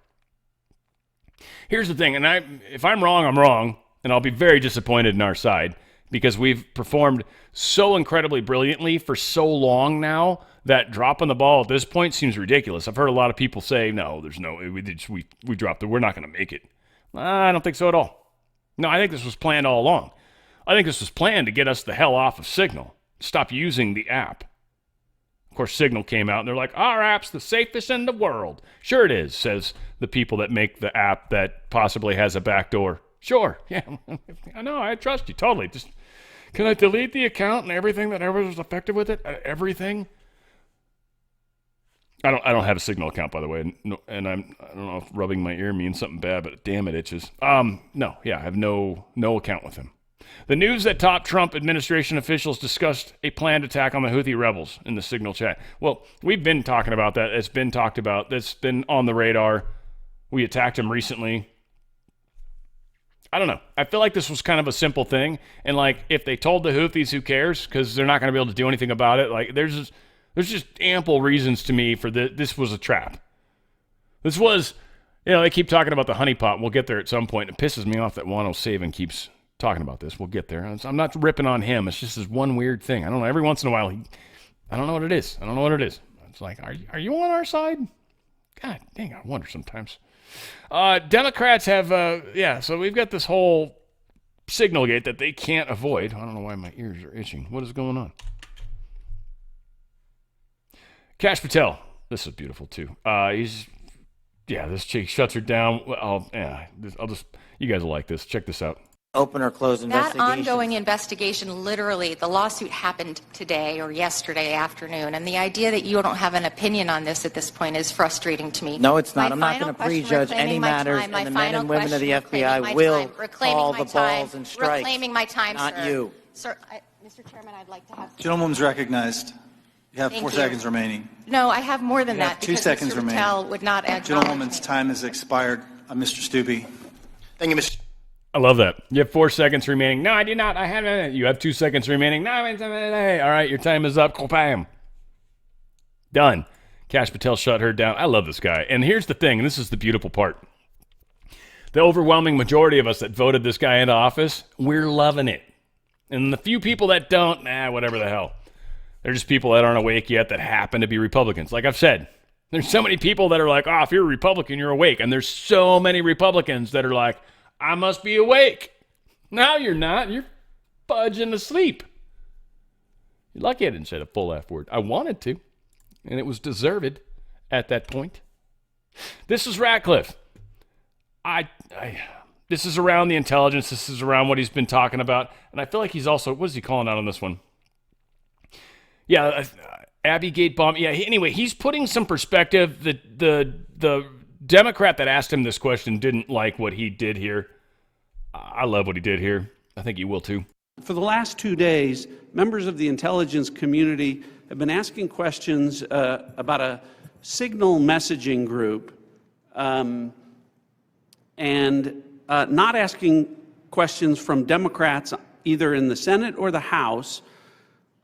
Here's the thing, and if I'm wrong, I'm wrong, and I'll be very disappointed in our side because we've performed so incredibly brilliantly for so long now that dropping the ball at this point seems ridiculous. I've heard a lot of people say, no, there's no, we dropped it. We're not going to make it. I don't think so at all. No, I think this was planned all along. I think this was planned to get us the hell off of Signal. Stop using the app. Of course, Signal came out and they're like, our app's the safest in the world. Sure it is, says the people that make the app that possibly has a backdoor. Sure, yeah, I know, I trust you, totally. Just, can I delete the account and everything that ever was affected with it? Everything? I don't have a Signal account, by the way, and I don't know if rubbing my ear means something bad, but damn it itches. No, yeah, I have no account with him. The news that top Trump administration officials discussed a planned attack on the Houthi rebels in the Signal chat. Well, we've been talking about that. It's been talked about. That's been on the radar. We attacked him recently. I don't know. I feel like this was kind of a simple thing. And, like, if they told the Houthis, who cares? Because they're not going to be able to do anything about it. Like, there's just ample reasons to me for this was a trap. This was, they keep talking about the honeypot. We'll get there at some point. It pisses me off that Juan O'Savin keeps talking about this. We'll get there. I'm not ripping on him. It's just this one weird thing. I don't know. Every once in a while, I don't know what it is. It's like, are you on our side? God dang, I wonder sometimes. Democrats have, so we've got this whole signal gate that they can't avoid. I don't know why my ears are itching. What is going on? Kash Patel. This is beautiful, too. This chick shuts her down. You guys will like this. Check this out. Open or close investigation. That ongoing investigation, literally, the lawsuit happened today or yesterday afternoon, and the idea that you don't have an opinion on this at this point is frustrating to me. No, it's not. I'm not going to prejudge any matters, and the men and women of the FBI will call the balls and strikes. Reclaiming my time, not sir. you. Sir, Mr. Chairman, I'd like to have... Gentlewoman's recognized. You have Thank 4 you. seconds remaining. No, I have more than You have that 2 because seconds Mr. remaining. Patel would not acknowledge Gentlewoman's me. time has expired. Mr. Stubbe. Thank you, Mr. I love that. You have 4 seconds remaining. No, I do not. I haven't. You have 2 seconds remaining. No, all right, your time is up. Bam. Done. Kash Patel shut her down. I love this guy. And here's the thing, and this is the beautiful part. The overwhelming majority of us that voted this guy into office, we're loving it. And the few people that don't, whatever the hell. They're just people that aren't awake yet that happen to be Republicans. Like I've said, there's so many people that are like, if you're a Republican, you're awake. And there's so many Republicans that are like, I must be awake. No, you're not. You're fudging asleep. You're lucky I didn't say the full F word. I wanted to, and it was deserved at that point. This is Ratcliffe. This is around the intelligence. This is around what he's been talking about. And I feel like he's also, what is he calling out on this one? Yeah, Abbey Gate bomb. Yeah, anyway, he's putting some perspective. The Democrat that asked him this question didn't like what he did here. I love what he did here. I think you will too. For the last 2 days, members of the intelligence community have been asking questions about a signal messaging group and not asking questions from Democrats either in the Senate or the House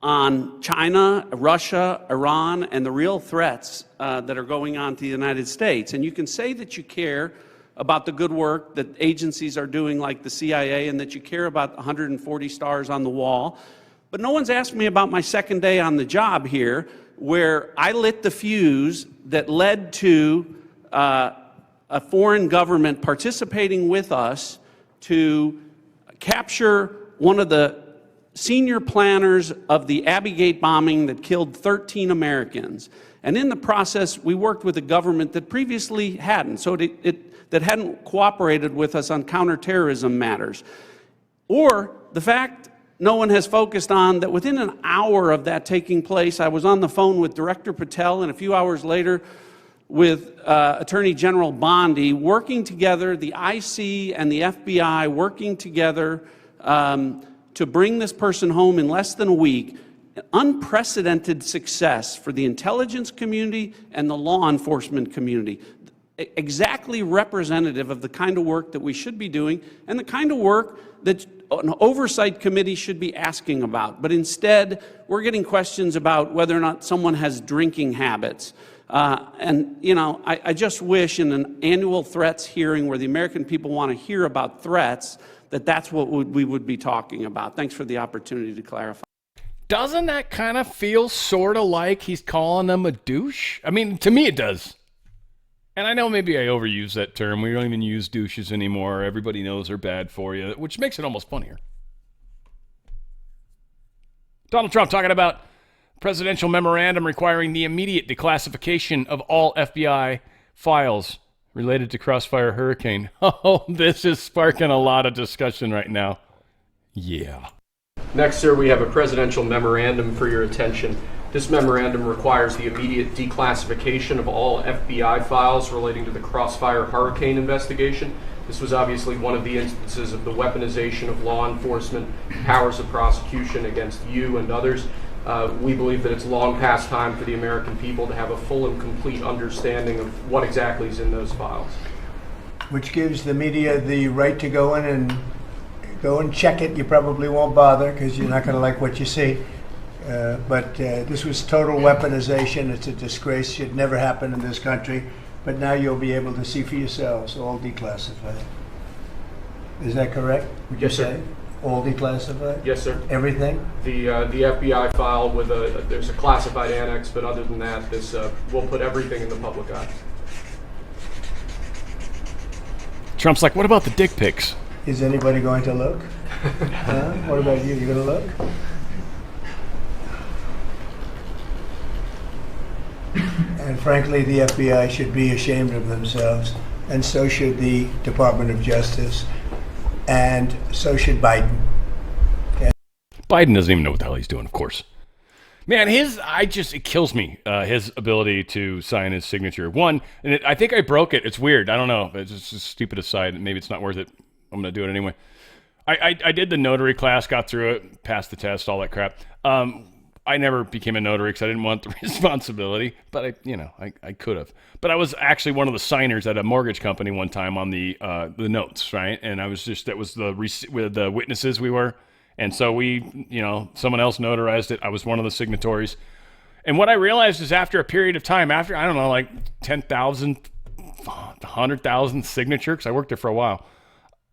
on China, Russia, Iran, and the real threats that are going on to the United States. And you can say that you care about the good work that agencies are doing like the CIA and that you care about 140 stars on the wall. But no one's asked me about my second day on the job here, where I lit the fuse that led to a foreign government participating with us to capture one of the senior planners of the Abbey Gate bombing that killed 13 Americans. And in the process, we worked with a government that previously hadn't, that hadn't cooperated with us on counterterrorism matters. Or the fact no one has focused on that within an hour of that taking place, I was on the phone with Director Patel, and a few hours later with Attorney General Bondi, working together, the IC and the FBI working together to bring this person home in less than a week. Unprecedented success for the intelligence community and the law enforcement community. Exactly representative of the kind of work that we should be doing and the kind of work that an oversight committee should be asking about. But instead, we're getting questions about whether or not someone has drinking habits. I just wish in an annual threats hearing where the American people want to hear about threats, that's what we would be talking about. Thanks for the opportunity to clarify. Doesn't that kind of feel sort of like he's calling them a douche? I mean, to me it does. And I know maybe I overuse that term. We don't even use douches anymore. Everybody knows they're bad for you, which makes it almost funnier. Donald Trump talking about presidential memorandum requiring the immediate declassification of all FBI files related to Crossfire Hurricane. Oh, this is sparking a lot of discussion right now. Yeah. Next, sir, we have a presidential memorandum for your attention. This memorandum requires the immediate declassification of all FBI files relating to the Crossfire Hurricane investigation. This was obviously one of the instances of the weaponization of law enforcement powers of prosecution against you and others. We believe that it's long past time for the American people to have a full and complete understanding of what exactly is in those files. Which gives the media the right to go in and check it. You probably won't bother because you're not going to like what you see. But this was total weaponization. It's a disgrace. Should never happen in this country. But now you'll be able to see for yourselves, all declassified. Is that correct? Would you Yes, sir. say? All declassified? Yes, sir. Everything? The FBI file with there's a classified annex, but other than that, this will put everything in the public eye. Trump's like, what about the dick pics? Is anybody going to look? Huh? What about you? You going to look? And frankly, the FBI should be ashamed of themselves, and so should the Department of Justice, and so should Biden. Okay? Biden doesn't even know what the hell he's doing, of course. Man, it kills me, his ability to sign his signature. One, and I think I broke it. It's weird. I don't know. It's just a stupid aside. Maybe it's not worth it. I'm going to do it anyway. I did the notary class, got through it, passed the test, all that crap. I never became a notary because I didn't want the responsibility, but I could have. But I was actually one of the signers at a mortgage company one time on the notes, right? And I was that was with the witnesses we were. And so someone else notarized it. I was one of the signatories. And what I realized is after a period of time, after, I don't know, like 10,000, 100,000 signature, because I worked there for a while,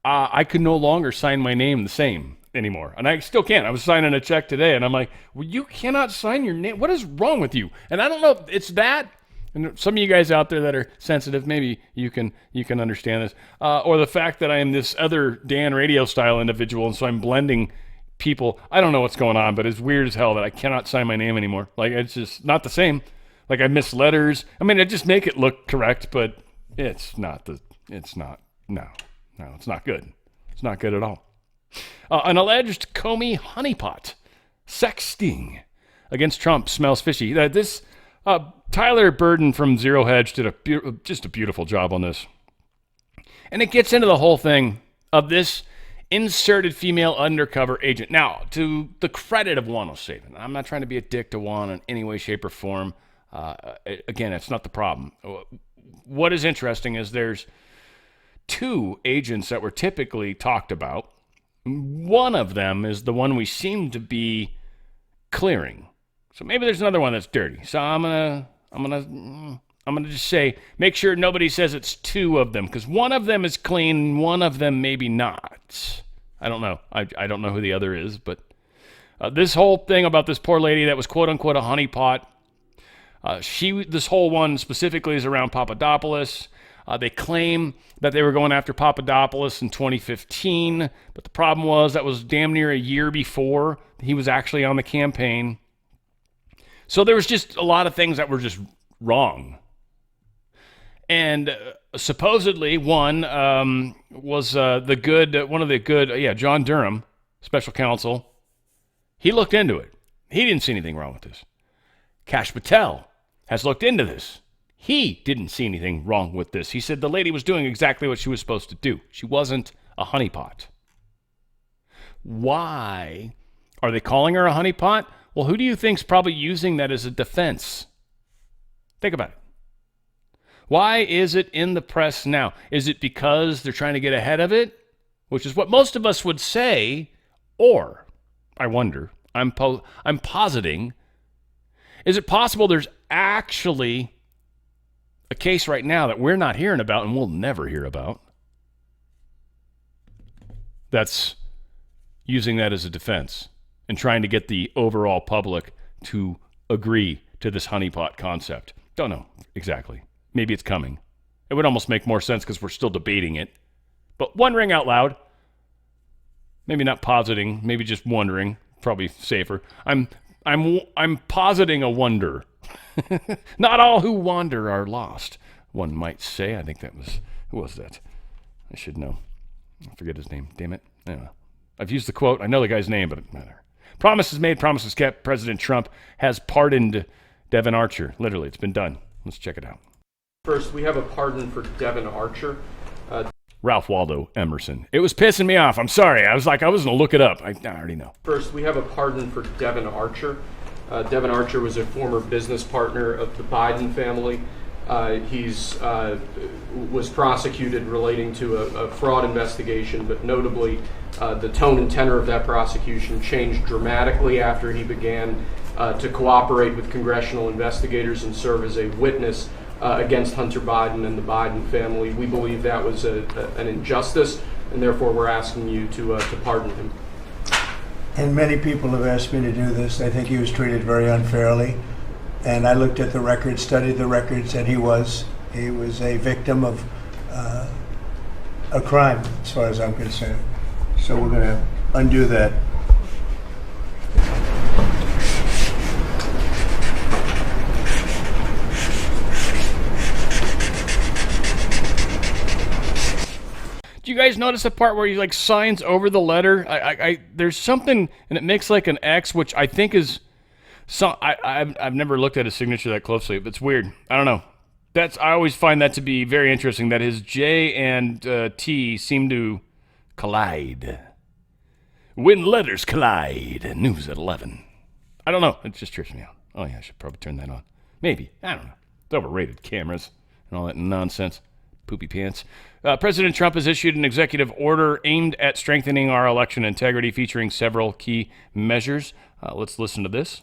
I could no longer sign my name the same anymore. And I still can't. I was signing a check today, and I'm like, well, you cannot sign your name. What is wrong with you? And I don't know, it's that. And some of you guys out there that are sensitive, maybe you can understand this. Or the fact that I am this other Dan radio style individual, and so I'm blending people. I don't know what's going on, but it's weird as hell that I cannot sign my name anymore. Like, it's just not the same. Like, I miss letters. I mean, I just make it look correct, but it's not good. It's not good at all. An alleged Comey honeypot sex sting against Trump smells fishy. Tyler Burden from Zero Hedge did just a beautiful job on this. And it gets into the whole thing of this inserted female undercover agent. Now, to the credit of Juan O'Savin, I'm not trying to be a dick to Juan in any way, shape, or form. Again, it's not the problem. What is interesting is there's two agents that were typically talked about. One of them is the one we seem to be clearing. So maybe there's another one that's dirty. So I'm gonna just say, make sure nobody says it's two of them, because one of them is clean, one of them maybe not. I don't know. I don't know who the other is, but this whole thing about this poor lady that was quote unquote a honeypot. This whole one specifically is around Papadopoulos. They claim that they were going after Papadopoulos in 2015, but the problem was that was damn near a year before he was actually on the campaign. So there was just a lot of things that were just wrong. And supposedly one was John Durham, special counsel. He looked into it. He didn't see anything wrong with this. Kash Patel has looked into this. He didn't see anything wrong with this. He said the lady was doing exactly what she was supposed to do. She wasn't a honeypot. Why are they calling her a honeypot? Well, who do you think's probably using that as a defense? Think about it. Why is it in the press now? Is it because they're trying to get ahead of it? Which is what most of us would say. Or, I wonder, I'm positing, is it possible there's actually a case right now that we're not hearing about and we'll never hear about that's using that as a defense and trying to get the overall public to agree to this honeypot concept. Don't know exactly. Maybe it's coming. It would almost make more sense because we're still debating it. But wondering out loud, maybe not positing, maybe just wondering, probably safer. I'm positing a wonder. Not all who wander are lost, one might say. I think that was, who was that? I should know. I forget his name. Damn it. I don't know. I've used the quote. I know the guy's name, but it doesn't matter. Promises made, promises kept. President Trump has pardoned Devin Archer. Literally, it's been done. Let's check it out. First, we have a pardon for Devin Archer. Ralph Waldo Emerson. It was pissing me off. I'm sorry. I was going to look it up. I already know. First, we have a pardon for Devin Archer. Devin Archer was a former business partner of the Biden family. He's was prosecuted relating to a fraud investigation, but notably, the tone and tenor of that prosecution changed dramatically after he began to cooperate with congressional investigators and serve as a witness against Hunter Biden and the Biden family. We believe that was an injustice, and therefore we're asking you to pardon him. And many people have asked me to do this. I think he was treated very unfairly. And I looked at the records, studied the records, and he was a victim of a crime, as far as I'm concerned. So we're going to undo that. Do you guys notice the part where he signs over the letter? There's something, and it makes like an X, which I think is so. I've never looked at his signature that closely. It's weird. I don't know. I always find that to be very interesting. That his J and T seem to collide. When letters collide. News at 11. I don't know. It just trips me out. Oh yeah, I should probably turn that on. Maybe. I don't know. It's overrated. Cameras and all that nonsense. Poopy pants. President Trump has issued an executive order aimed at strengthening our election integrity, featuring several key measures. Let's listen to this.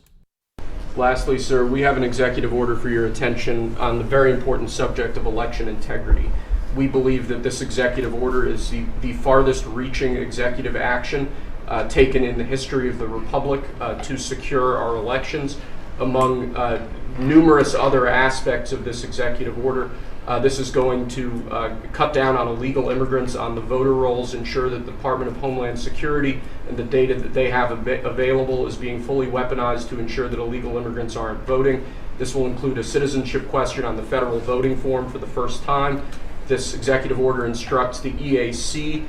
Lastly, sir, we have an executive order for your attention on the very important subject of election integrity. We believe that this executive order is the farthest reaching executive action taken in the history of the Republic to secure our elections. Among numerous other aspects of this executive order, this is going to cut down on illegal immigrants on the voter rolls, ensure that the Department of Homeland Security and the data that they have available is being fully weaponized to ensure that illegal immigrants aren't voting. This will include a citizenship question on the federal voting form for the first time. This executive order instructs the EAC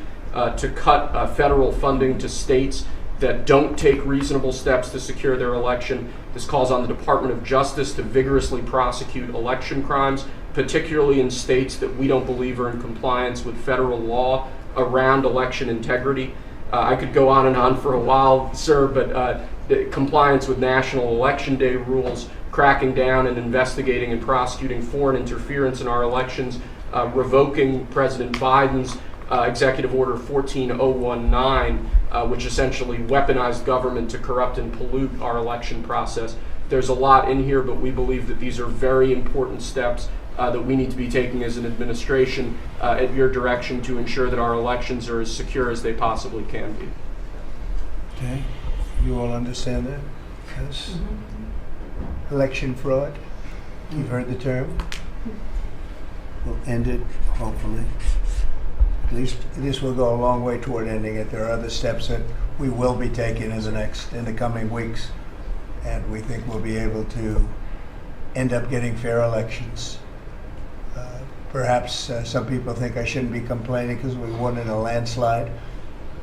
to cut federal funding to states that don't take reasonable steps to secure their election. This calls on the Department of Justice to vigorously prosecute election crimes, particularly in states that we don't believe are in compliance with federal law around election integrity. I could go on and on for a while, sir, but the compliance with National Election Day rules, cracking down and investigating and prosecuting foreign interference in our elections, revoking President Biden's Executive Order 14019, which essentially weaponized government to corrupt and pollute our election process. There's a lot in here, but we believe that these are very important steps that we need to be taking as an administration at your direction to ensure that our elections are as secure as they possibly can be. Okay. You all understand that? Yes. Election fraud. You've heard the term. We'll end it, hopefully. At least this will go a long way toward ending it. There are other steps that we will be taking in the coming weeks, and we think we'll be able to end up getting fair elections. Perhaps some people think I shouldn't be complaining because we won in a landslide,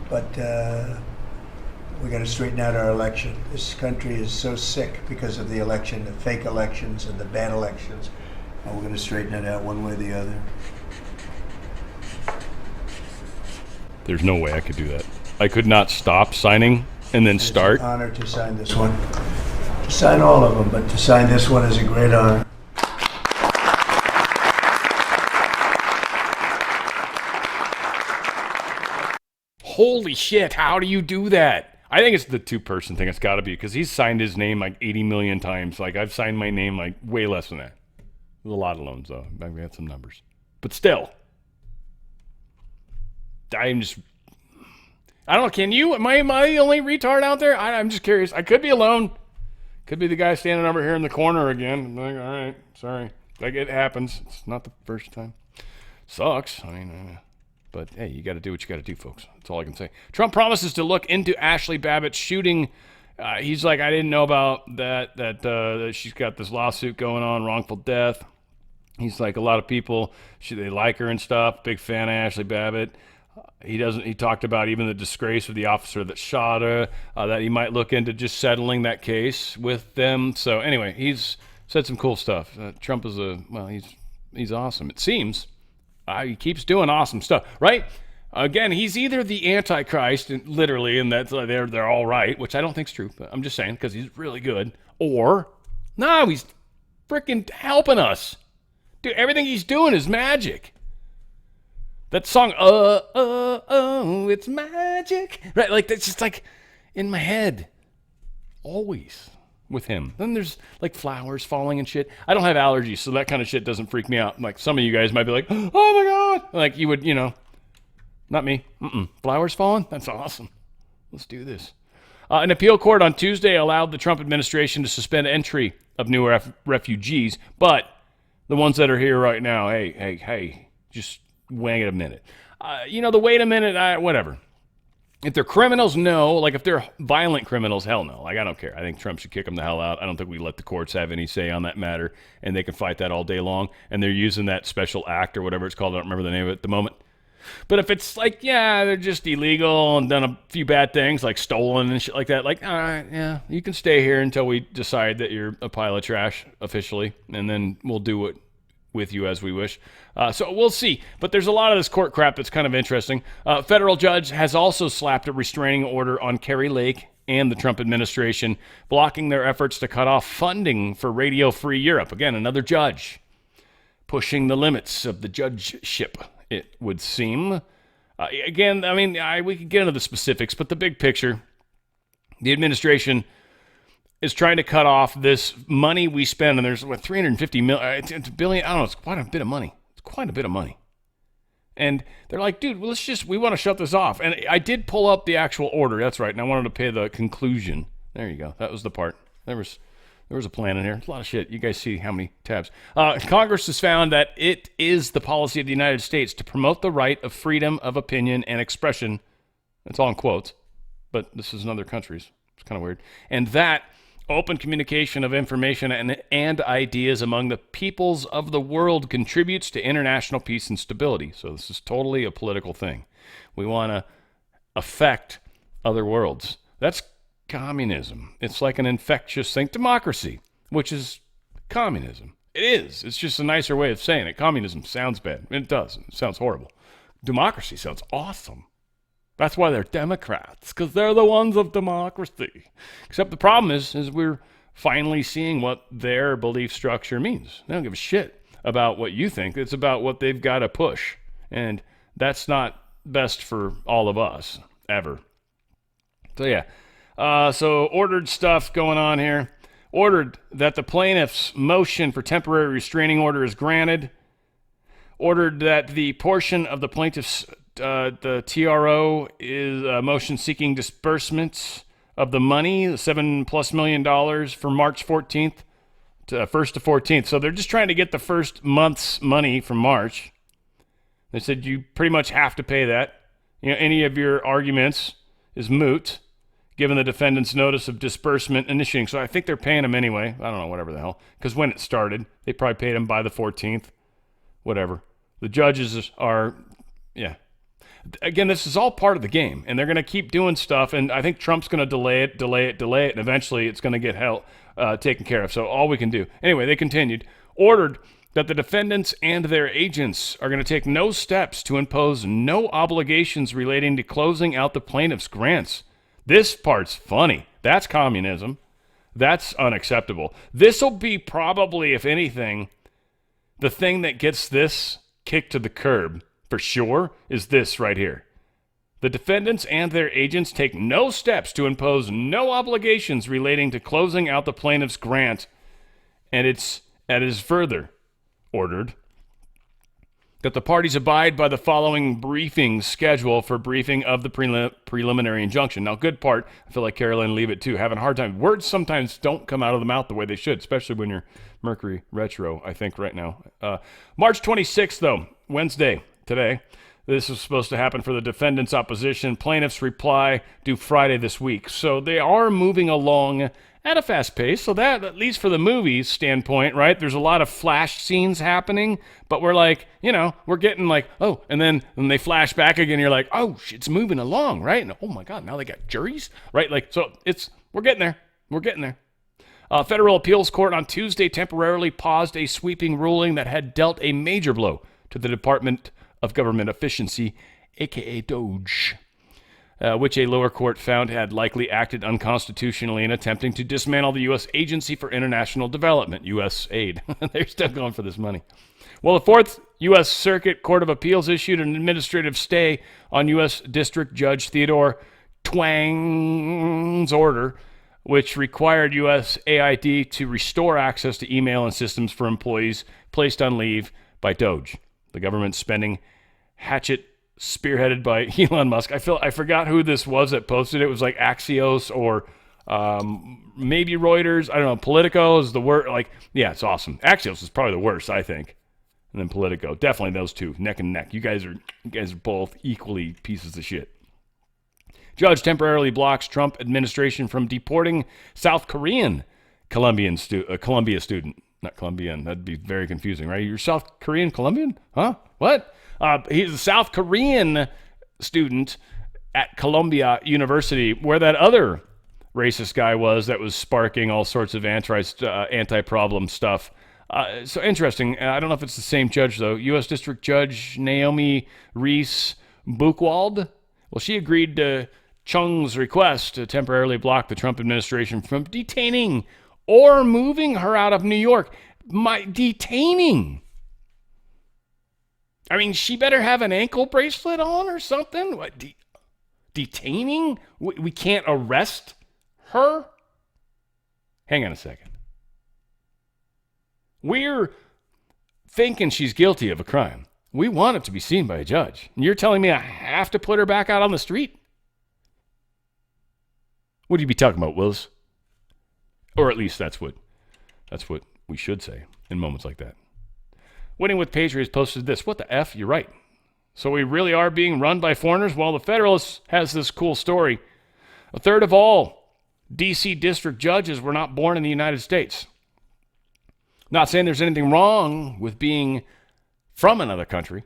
but we got to straighten out our election. This country is so sick because of the election, the fake elections and the bad elections, and we're going to straighten it out one way or the other. There's no way I could do that. I could not stop signing and then start. It's an honor to sign this one. To sign all of them, but to sign this one is a great honor. Holy shit, how do you do that? I think it's the two-person thing. It's got to be, because he's signed his name 80 million times. I've signed my name way less than that. There's a lot of loans, though. I've got some numbers. But still, I don't know. Can you? Am I the only retard out there? I'm just curious. I could be alone. Could be the guy standing over here in the corner again. I'm like, all right, sorry. Like, it happens. It's not the first time. Sucks. I mean, but hey, you got to do what you got to do, folks. That's all I can say. Trump promises to look into Ashley Babbitt's shooting. He's like, I didn't know about that she's got this lawsuit going on, wrongful death. He's like, a lot of people, they like her and stuff. Big fan of Ashley Babbitt. He talked about even the disgrace of the officer that shot her, that he might look into just settling that case with them. So anyway, he's said some cool stuff. Trump is he's awesome. It seems he keeps doing awesome stuff, right? Again, he's either the Antichrist, literally, and that's they're all right, which I don't think's true, but I'm just saying because he's really good. Or no, he's freaking helping us. Dude, everything he's doing is magic. That song, it's magic. Right, like that's just like in my head. Always with him. Then there's like flowers falling and shit. I don't have allergies, so that kind of shit doesn't freak me out. Like some of you guys might be like, oh my God. Like you would, not me. Flowers falling? That's awesome. Let's do this. An appeal court on Tuesday allowed the Trump administration to suspend entry of new refugees, but the ones that are here right now, hey, just wait a minute. The wait a minute, whatever. If they're criminals, no. Like, if they're violent criminals, hell no. Like, I don't care. I think Trump should kick them the hell out. I don't think we let the courts have any say on that matter, and they can fight that all day long. And they're using that special act or whatever it's called. I don't remember the name of it at the moment. But if it's like, yeah, they're just illegal and done a few bad things, like stolen and shit like that, like, all right, yeah, you can stay here until we decide that you're a pile of trash officially, and then we'll do it with you as we wish. So we'll see. But there's a lot of this court crap that's kind of interesting. Federal judge has also slapped a restraining order on Kari Lake and the Trump administration, blocking their efforts to cut off funding for Radio Free Europe. Again, another judge pushing the limits of the judgeship, it would seem. Again, I mean, we could get into the specifics, but the big picture, the administration is trying to cut off this money we spend, and there's what, 350 million, it's a billion. I don't know. It's quite a bit of money. It's quite a bit of money. And they're like, dude, we want to shut this off. And I did pull up the actual order. That's right. And I wanted to pay the conclusion. There you go. That was the part. There was a plan in here. There's a lot of shit. You guys see how many tabs. Congress has found that it is the policy of the United States to promote the right of freedom of opinion and expression. That's all in quotes, but this is in other countries. It's kind of weird. And that open communication of information and ideas among the peoples of the world contributes to international peace and stability. So this is totally a political thing. We want to affect other worlds. That's communism. It's like an infectious thing. Democracy, which is communism. It is. It's just a nicer way of saying it. Communism sounds bad. It does. It sounds horrible. Democracy sounds awesome. That's why they're Democrats, because they're the ones of democracy. Except the problem is we're finally seeing what their belief structure means. They don't give a shit about what you think. It's about what they've got to push. And that's not best for all of us, ever. So, yeah. So ordered stuff going on here. Ordered that the plaintiff's motion for temporary restraining order is granted. Ordered that the portion of the plaintiff's the TRO is a motion seeking disbursements of the money, the $7+ million for March 14th to 1st to 14th. So they're just trying to get the first month's money from March. They said you pretty much have to pay that. Any of your arguments is moot, given the defendant's notice of disbursement initiating. So I think they're paying them anyway. I don't know, whatever the hell. Because when it started, they probably paid them by the 14th. Whatever. The judges are, yeah. Again, this is all part of the game, and they're going to keep doing stuff, and I think Trump's going to delay it, and eventually it's going to get taken care of. So all we can do. Anyway, they continued. Ordered that the defendants and their agents are going to take no steps to impose no obligations relating to closing out the plaintiff's grants. This part's funny. That's communism. That's unacceptable. This will be probably, if anything, the thing that gets this kicked to the curb. For sure, is this right here. The defendants and their agents take no steps to impose no obligations relating to closing out the plaintiff's grant, and it is further ordered that the parties abide by the following briefing schedule for briefing of the preliminary injunction. Now, good part, I feel like Caroline Leavitt too, having a hard time. Words sometimes don't come out of the mouth the way they should, especially when you're Mercury retro, I think, right now. March 26th, though, Wednesday, today. This is supposed to happen for the defendant's opposition. Plaintiffs' reply due Friday this week. So they are moving along at a fast pace. So that, at least for the movie's standpoint, right, there's a lot of flash scenes happening, but we're like, we're getting like, oh, and then when they flash back again, you're like, oh, it's moving along, right? And oh my God, now they got juries, right? Like, so we're getting there. We're getting there. Federal appeals court on Tuesday temporarily paused a sweeping ruling that had dealt a major blow to the Department of Government Efficiency, aka DOGE, which a lower court found had likely acted unconstitutionally in attempting to dismantle the U.S. Agency for International Development, USAID. They're still going for this money. Well, the Fourth U.S. Circuit Court of Appeals issued an administrative stay on U.S. District Judge Theodore Twang's order, which required USAID to restore access to email and systems for employees placed on leave by DOGE. The government spending hatchet spearheaded by Elon Musk. I forgot who this was that posted it. It was like Axios or maybe Reuters. I don't know. Politico is the worst. Like, yeah, it's awesome. Axios is probably the worst, I think. And then Politico. Definitely those two, neck and neck. You guys are both equally pieces of shit. Judge temporarily blocks Trump administration from deporting South Korean Columbia student. Not Colombian. That'd be very confusing, right? You're South Korean Colombian? Huh? What? He's a South Korean student at Columbia University, where that other racist guy was that was sparking all sorts of anti-problem stuff. So interesting. I don't know if it's the same judge, though. U.S. District Judge Naomi Reese Buchwald. Well, she agreed to Chung's request to temporarily block the Trump administration from detaining or moving her out of New York. Detaining. I mean, she better have an ankle bracelet on or something. What? Detaining? We can't arrest her? Hang on a second. We're thinking she's guilty of a crime. We want it to be seen by a judge. And you're telling me I have to put her back out on the street? What do you be talking about, Willis? Or at least that's what we should say in moments like that. Winning with Patriots posted this. What the F? You're right. So we really are being run by foreigners? Well, the Federalist has this cool story. A third of all D.C. district judges were not born in the United States. Not saying there's anything wrong with being from another country.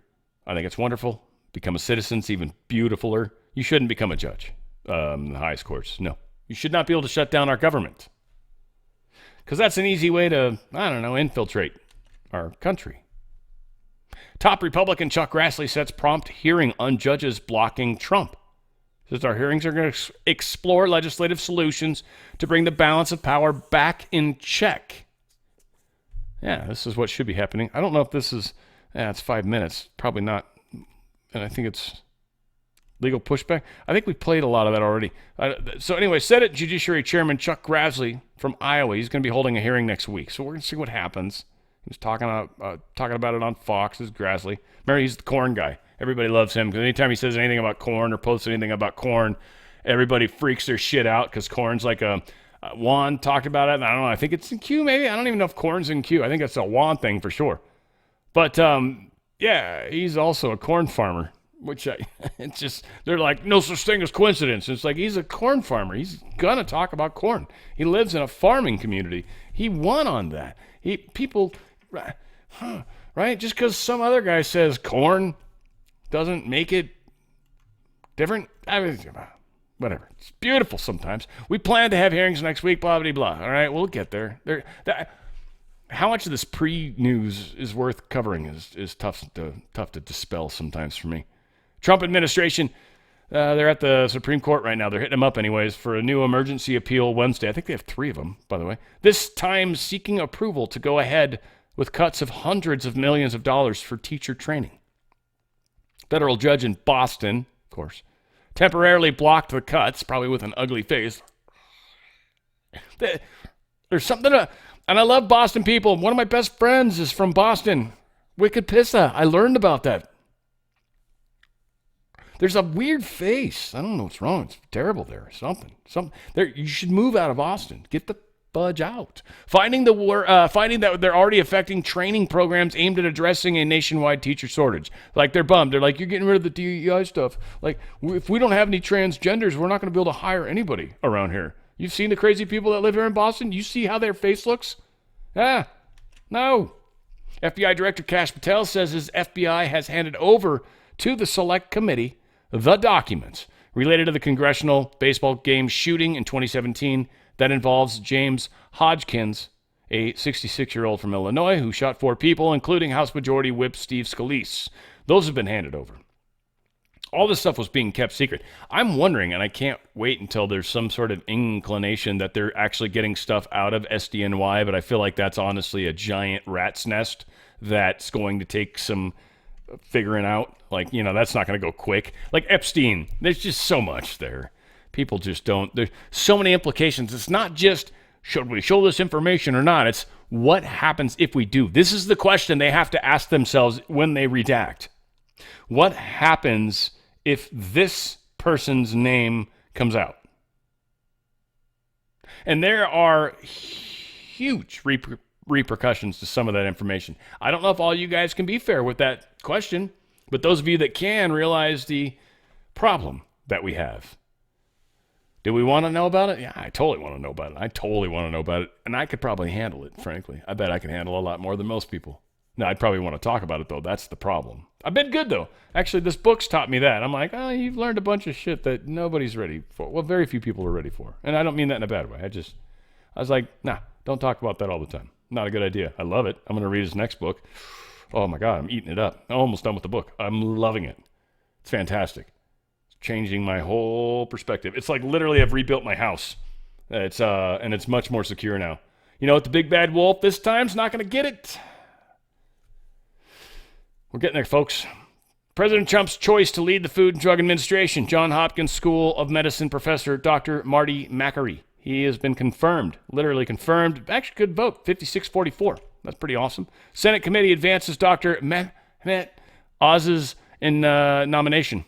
I think it's wonderful. Become a citizen. It's even beautifuler. You shouldn't become a judge in the highest courts. No. You should not be able to shut down our government. Because that's an easy way to, infiltrate our country. Top Republican Chuck Grassley sets prompt hearing on judges blocking Trump. Says our hearings are going to explore legislative solutions to bring the balance of power back in check. Yeah, this is what should be happening. I don't know if this is, it's 5 minutes. Probably not. And I think it's legal pushback. I think we played a lot of that already. So anyway, Senate Judiciary Chairman Chuck Grassley from Iowa, he's going to be holding a hearing next week. So we're going to see what happens. He was talking about it on Fox. This is Grassley. Remember, he's the corn guy. Everybody loves him because anytime he says anything about corn or posts anything about corn, everybody freaks their shit out because corn's like a Juan talked about it. And I don't know. I think it's in Q maybe. I don't even know if corn's in Q. I think that's a Juan thing for sure. But yeah, he's also a corn farmer. Which it's just, they're like, no such thing as coincidence. It's like, he's a corn farmer. He's going to talk about corn. He lives in a farming community. He won on that. People, right? Just because some other guy says corn doesn't make it different. I mean, whatever. It's beautiful sometimes. We plan to have hearings next week, blah, blah, blah. All right, we'll get there. How much of this pre-news is worth covering is tough to dispel sometimes for me. Trump administration, they're at the Supreme Court right now. They're hitting them up anyways for a new emergency appeal Wednesday. I think they have 3 of them, by the way. This time seeking approval to go ahead with cuts of hundreds of millions of dollars for teacher training. Federal judge in Boston, of course, temporarily blocked the cuts, probably with an ugly face. There's something and I love Boston people. One of my best friends is from Boston. Wicked Pissa. I learned about that. There's a weird face. I don't know what's wrong. It's terrible there. Something. There. You should move out of Austin. Get the fudge out. Finding that they're already affecting training programs aimed at addressing a nationwide teacher shortage. Like, they're bummed. They're like, you're getting rid of the DEI stuff. Like, if we don't have any transgenders, we're not going to be able to hire anybody around here. You've seen the crazy people that live here in Boston? You see how their face looks? No. FBI Director Kash Patel says his FBI has handed over to the Select Committee the documents related to the congressional baseball game shooting in 2017 that involves James Hodgkins, a 66-year-old from Illinois who shot 4 people, including House Majority Whip Steve Scalise. Those have been handed over. All this stuff was being kept secret. I'm wondering, and I can't wait until there's some sort of inclination that they're actually getting stuff out of SDNY, but I feel like that's honestly a giant rat's nest that's going to take some figuring out. Like, that's not going to go quick. Like Epstein, there's just so much there. People just don't. There's so many implications. It's not just, should we show this information or not? It's what happens if we do. This is the question they have to ask themselves when they redact. What happens if this person's name comes out? And there are huge repercussions to some of that information. I don't know if all you guys can be fair with that question, but those of you that can realize the problem that we have. Do we want to know about it? Yeah, I totally want to know about it. And I could probably handle it, frankly. I bet I can handle a lot more than most people. Now, I'd probably want to talk about it, though. That's the problem. I've been good, though. Actually, this book's taught me that. I'm like, you've learned a bunch of shit that nobody's ready for. Well, very few people are ready for. And I don't mean that in a bad way. I was like, nah, don't talk about that all the time. Not a good idea. I love it. I'm going to read his next book. Oh, my God, I'm eating it up. I'm almost done with the book. I'm loving it. It's fantastic. It's changing my whole perspective. It's like literally I've rebuilt my house. And it's much more secure now. You know what? The big bad wolf this time's not going to get it. We're getting there, folks. President Trump's choice to lead the Food and Drug Administration. Johns Hopkins School of Medicine professor Dr. Marty Makary. He has been confirmed, literally confirmed. Actually, good vote, 56-44. That's pretty awesome. Senate committee advances Dr. Mehmet Oz's nomination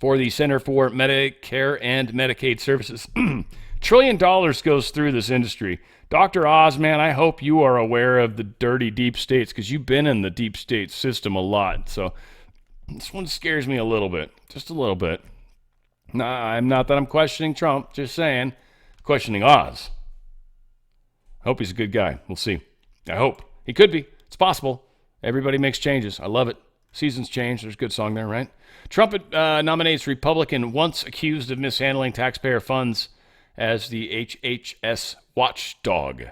for the Center for Medicare and Medicaid Services. $1 trillion goes through this industry. Dr. Oz, man, I hope you are aware of the dirty deep states because you've been in the deep state system a lot. So this one scares me a little bit, just a little bit. I'm not that I'm questioning Trump, just saying, questioning Oz. I hope he's a good guy. We'll see. I hope. He could be. It's possible. Everybody makes changes. I love it. Seasons change. There's a good song there, right? Trump nominates Republican once accused of mishandling taxpayer funds as the HHS watchdog.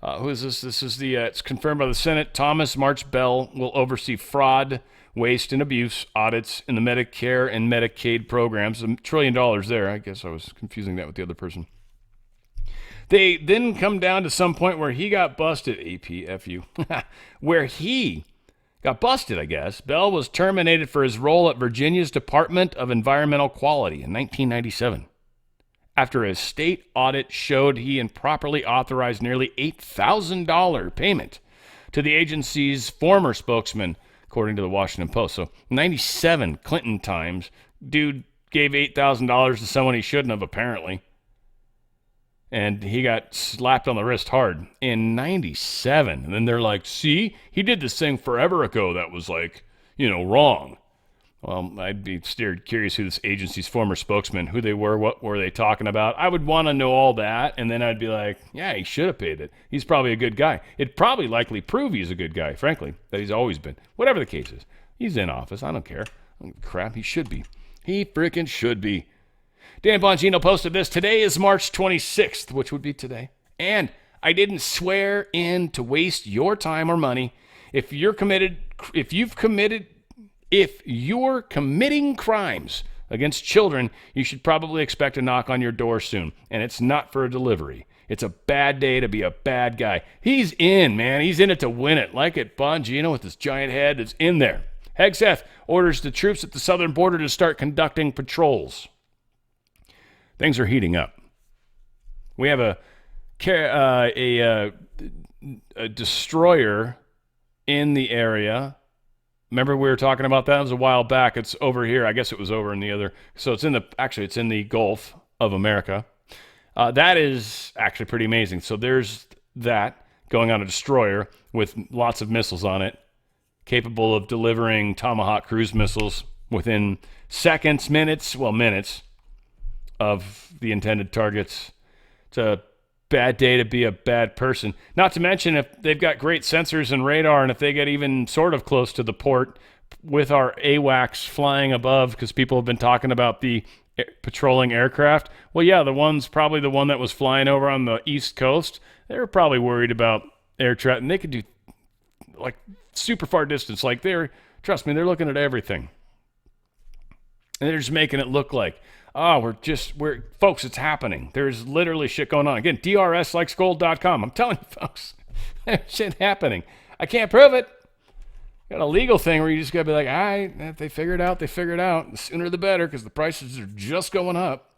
Who is this? This is it's confirmed by the Senate. Thomas March Bell will oversee fraud, waste, and abuse audits in the Medicare and Medicaid programs. $1 trillion there. I guess I was confusing that with the other person. They then come down to some point where he got busted, APFU, where he got busted, I guess. Bell was terminated for his role at Virginia's Department of Environmental Quality in 1997. After a state audit showed he improperly authorized nearly $8,000 payment to the agency's former spokesman, according to the Washington Post. So 97 Clinton times, dude gave $8,000 to someone he shouldn't have, apparently. And he got slapped on the wrist hard in 97. And then they're like, see, he did this thing forever ago that was like, wrong. Well, I'd be curious who this agency's former spokesman, who they were, what were they talking about. I would want to know all that, and then I'd be like, yeah, he should have paid it. He's probably a good guy. It'd probably likely prove he's a good guy, frankly, that he's always been. Whatever the case is. He's in office. I don't care. Crap, he should be. He freaking should be. Dan Bongino posted this. Today is March 26th, which would be today. And I didn't swear in to waste your time or money. If you're committing crimes against children, you should probably expect a knock on your door soon. And it's not for a delivery. It's a bad day to be a bad guy. He's in, man. He's in it to win it. Like it, Bongino with his giant head is in there. Hegseth orders the troops at the southern border to start conducting patrols. Things are heating up. We have a destroyer in the area. Remember we were talking about that? It was a while back. It's over here. I guess it was over in the other. So it's in the Gulf of America. That is actually pretty amazing. So there's that going on a destroyer with lots of missiles on it, capable of delivering Tomahawk cruise missiles within seconds, minutes of the intended targets. It's a bad day to be a bad person. Not to mention if they've got great sensors and radar, and if they get even sort of close to the port with our AWACS flying above, because people have been talking about the patrolling aircraft. Well, yeah, probably the one that was flying over on the East Coast, they were probably worried about air traffic, and they could do like super far distance. Like trust me, they're looking at everything. And they're just making it look like, folks, it's happening. There's literally shit going on. Again, drslikesgold.com. I'm telling you, folks, there's shit happening. I can't prove it. Got a legal thing where you just got to be like, all right, if they figure it out, they figure it out. The sooner the better, because the prices are just going up.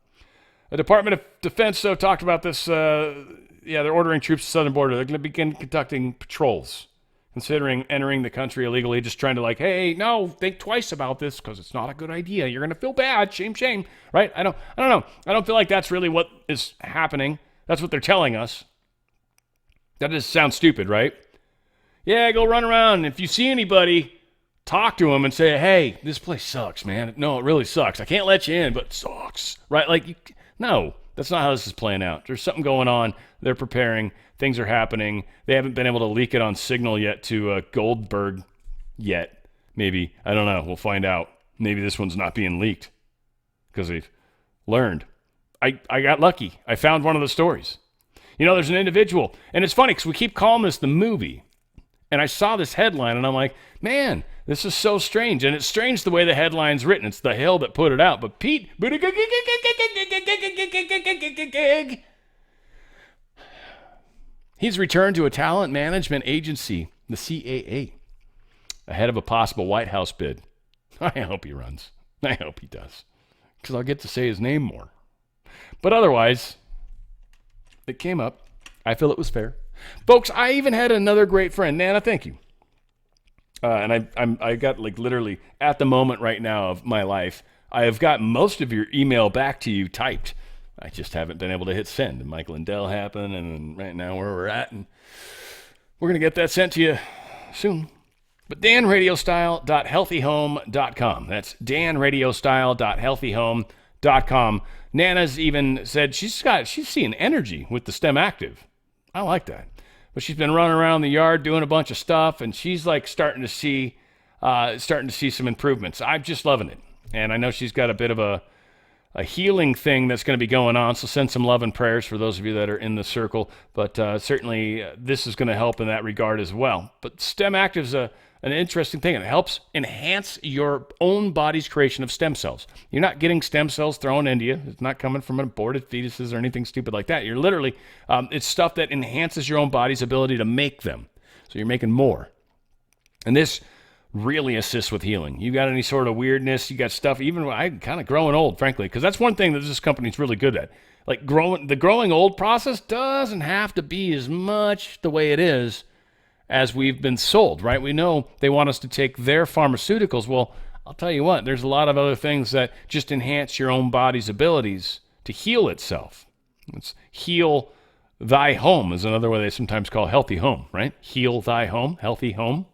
The Department of Defense, though, talked about this. They're ordering troops to the southern border. They're going to begin conducting patrols, considering entering the country illegally, just trying to like, hey, no, think twice about this because it's not a good idea. You're going to feel bad. Shame, right? I don't know. I don't feel like that's really what is happening. That's what they're telling us. That just sounds stupid, right? Yeah, go run around. If you see anybody, talk to them and say, hey, this place sucks, man. No, it really sucks. I can't let you in, but it sucks, right? No, that's not how this is playing out. There's something going on. They're preparing. Things are happening. They haven't been able to leak it on Signal yet to Goldberg yet. Maybe. I don't know. We'll find out. Maybe this one's not being leaked because they've learned. I got lucky. I found one of the stories. There's an individual, and it's funny because we keep calling this the movie. And I saw this headline, and I'm like, man, this is so strange. And it's strange the way the headline's written. It's the Hill that put it out. But Pete he's returned to a talent management agency, the CAA, ahead of a possible White House bid. I hope he runs. I hope he does. Because I'll get to say his name more. But otherwise, it came up. I feel it was fair. Folks, I even had another great friend. Nana, thank you. And I got literally at the moment right now of my life, I have got most of your email back to you typed. I just haven't been able to hit send. And Mike Lindell happened, and right now where we're at, and we're going to get that sent to you soon. But danradiostyle.healthyhome.com. That's danradiostyle.healthyhome.com. Nana's even said she's seeing energy with the STEM Active. I like that. But she's been running around the yard doing a bunch of stuff, and she's starting to see some improvements. I'm just loving it. And I know she's got a bit of a healing thing that's going to be going on, so send some love and prayers for those of you that are in the circle. But certainly this is going to help in that regard as well. But STEM Active is an interesting thing. It helps enhance your own body's creation of stem cells. You're not getting stem cells thrown into you. It's not coming from aborted fetuses or anything stupid like that. You're literally, it's stuff that enhances your own body's ability to make them. So you're making more. And this really assists with healing. You got any sort of weirdness, you got stuff, even I'm kind of growing old, frankly, because that's one thing that this company's really good at. The growing old process doesn't have to be as much the way it is as we've been sold, right? We know they want us to take their pharmaceuticals. Well, I'll tell you what, there's a lot of other things that just enhance your own body's abilities to heal itself. It's heal thy home is another way they sometimes call healthy home, right? Heal thy home, healthy home,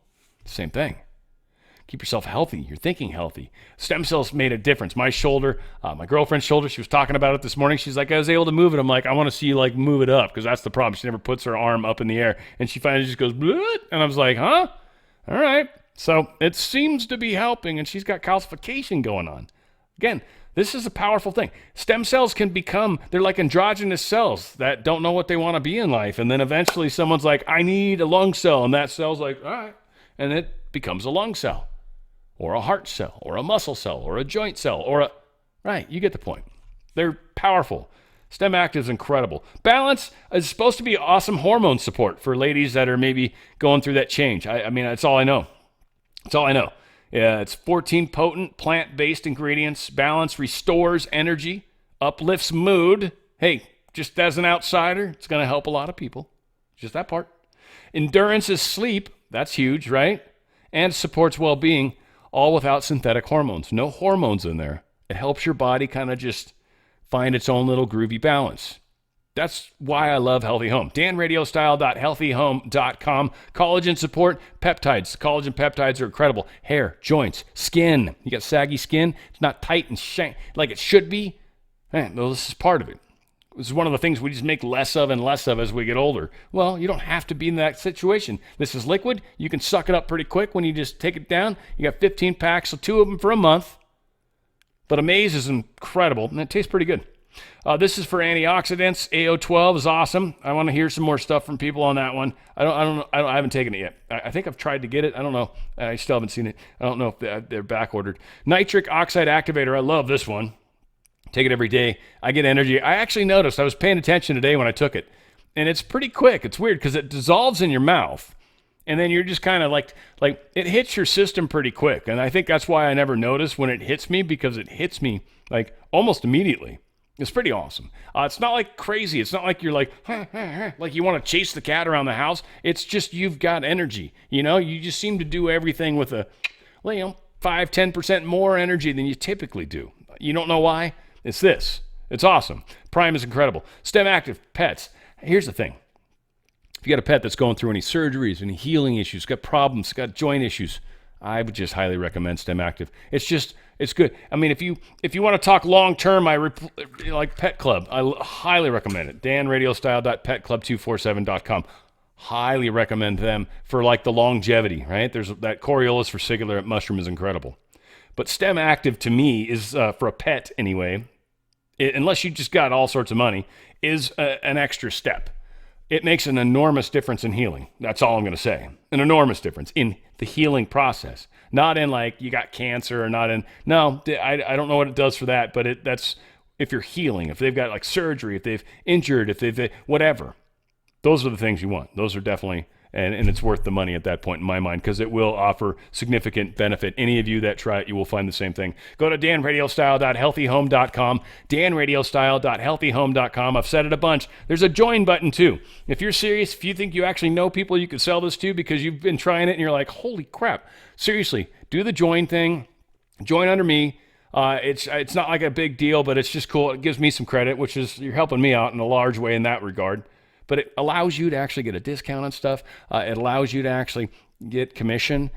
same thing. Keep yourself healthy. You're thinking healthy. Stem cells made a difference. My shoulder, my girlfriend's shoulder, she was talking about it this morning. She's like, I was able to move it. I'm like, I want to see you move it up, because that's the problem. She never puts her arm up in the air, and she finally just goes, bleh, and I was like, huh? All right. So it seems to be helping, and she's got calcification going on. Again, this is a powerful thing. Stem cells can they're like androgynous cells that don't know what they want to be in life, and then eventually someone's like, I need a lung cell, and that cell's like, all right, and it becomes a lung cell, or a heart cell, or a muscle cell, or a joint cell, right, you get the point. They're powerful. STEM Active is incredible. Balance is supposed to be awesome hormone support for ladies that are maybe going through that change. I mean, that's all I know. That's all I know. Yeah, it's 14 potent plant-based ingredients. Balance restores energy, uplifts mood. Hey, just as an outsider, it's going to help a lot of people. Just that part. Endurance is sleep. That's huge, right? And supports well-being, all without synthetic hormones. No hormones in there. It helps your body kind of just find its own little groovy balance. That's why I love Healthy Home. danradiostyle.healthyhome.com. Collagen support, peptides. Collagen peptides are incredible. Hair, joints, skin. You got saggy skin. It's not tight and like it should be. Man, well, this is part of it. This is one of the things we just make less of and less of as we get older. Well, you don't have to be in that situation. This is liquid. You can suck it up pretty quick when you just take it down. You got 15 packs, so 2 of them for a month. But Amaze is incredible, and it tastes pretty good. This is for antioxidants. AO12 is awesome. I want to hear some more stuff from people on that one. I haven't taken it yet. I think I've tried to get it. I don't know. I still haven't seen it. I don't know if they're back ordered. Nitric oxide activator. I love this one. Take it every day. I get energy. I actually noticed, I was paying attention today when I took it, and it's pretty quick. It's weird because it dissolves in your mouth, and then you're just kind of like it hits your system pretty quick. And I think that's why I never notice when it hits me, because it hits me like almost immediately. It's pretty awesome. It's not like crazy. It's not like you're like you want to chase the cat around the house. It's just you've got energy. You know, you just seem to do everything with 5-10% more energy than you typically do. You don't know why? It's this. It's awesome. Prime is incredible. STEM Active Pets. Here's the thing. If you got a pet that's going through any surgeries, any healing issues, got problems, got joint issues, I would just highly recommend STEM Active. It's good. I mean, if you want to talk long term, like Pet Club, I highly recommend it. danradiostyle.petclub247.com. Highly recommend them for like the longevity, right? There's that Coriolis versicolor mushroom is incredible. But STEM Active to me is, for a pet anyway, unless you just got all sorts of money, is an extra step. It makes an enormous difference in healing. That's all I'm going to say. An enormous difference in the healing process. Not in like you got cancer or not in, no, I don't know what it does for that, but that's if you're healing, if they've got like surgery, if they've injured, if they've whatever. Those are the things you want. Those are definitely, and it's worth the money at that point in my mind because it will offer significant benefit. Any of you that try it, you will find the same thing. Go to danradiostyle.healthyhome.com, danradiostyle.healthyhome.com. I've said it a bunch. There's a join button too. If you're serious, if you think you actually know people you could sell this to because you've been trying it and you're like, holy crap, seriously, do the join thing. Join under me. It's not like a big deal, but it's just cool. It gives me some credit, which is you're helping me out in a large way in that regard. But it allows you to actually get a discount on stuff. It allows you to actually get commission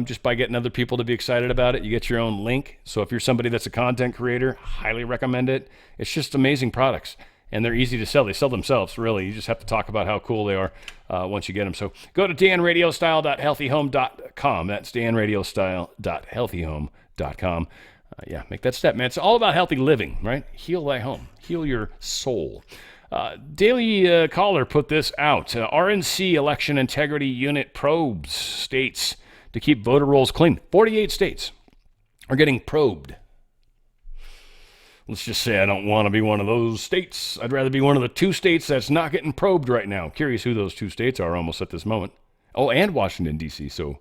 just by getting other people to be excited about it. You get your own link. So if you're somebody that's a content creator, highly recommend it. It's just amazing products, and they're easy to sell. They sell themselves, really. You just have to talk about how cool they are once you get them. So go to danradiostyle.healthyhome.com. That's danradiostyle.healthyhome.com. Make that step, man. It's all about healthy living, right? Heal thy home. Heal your soul. Daily Caller put this out. RNC Election Integrity Unit probes states to keep voter rolls clean. 48 states are getting probed. Let's just say I don't want to be one of those states. I'd rather be one of the 2 states that's not getting probed right now. Curious who those 2 states are almost at this moment. Oh, and Washington, D.C. So,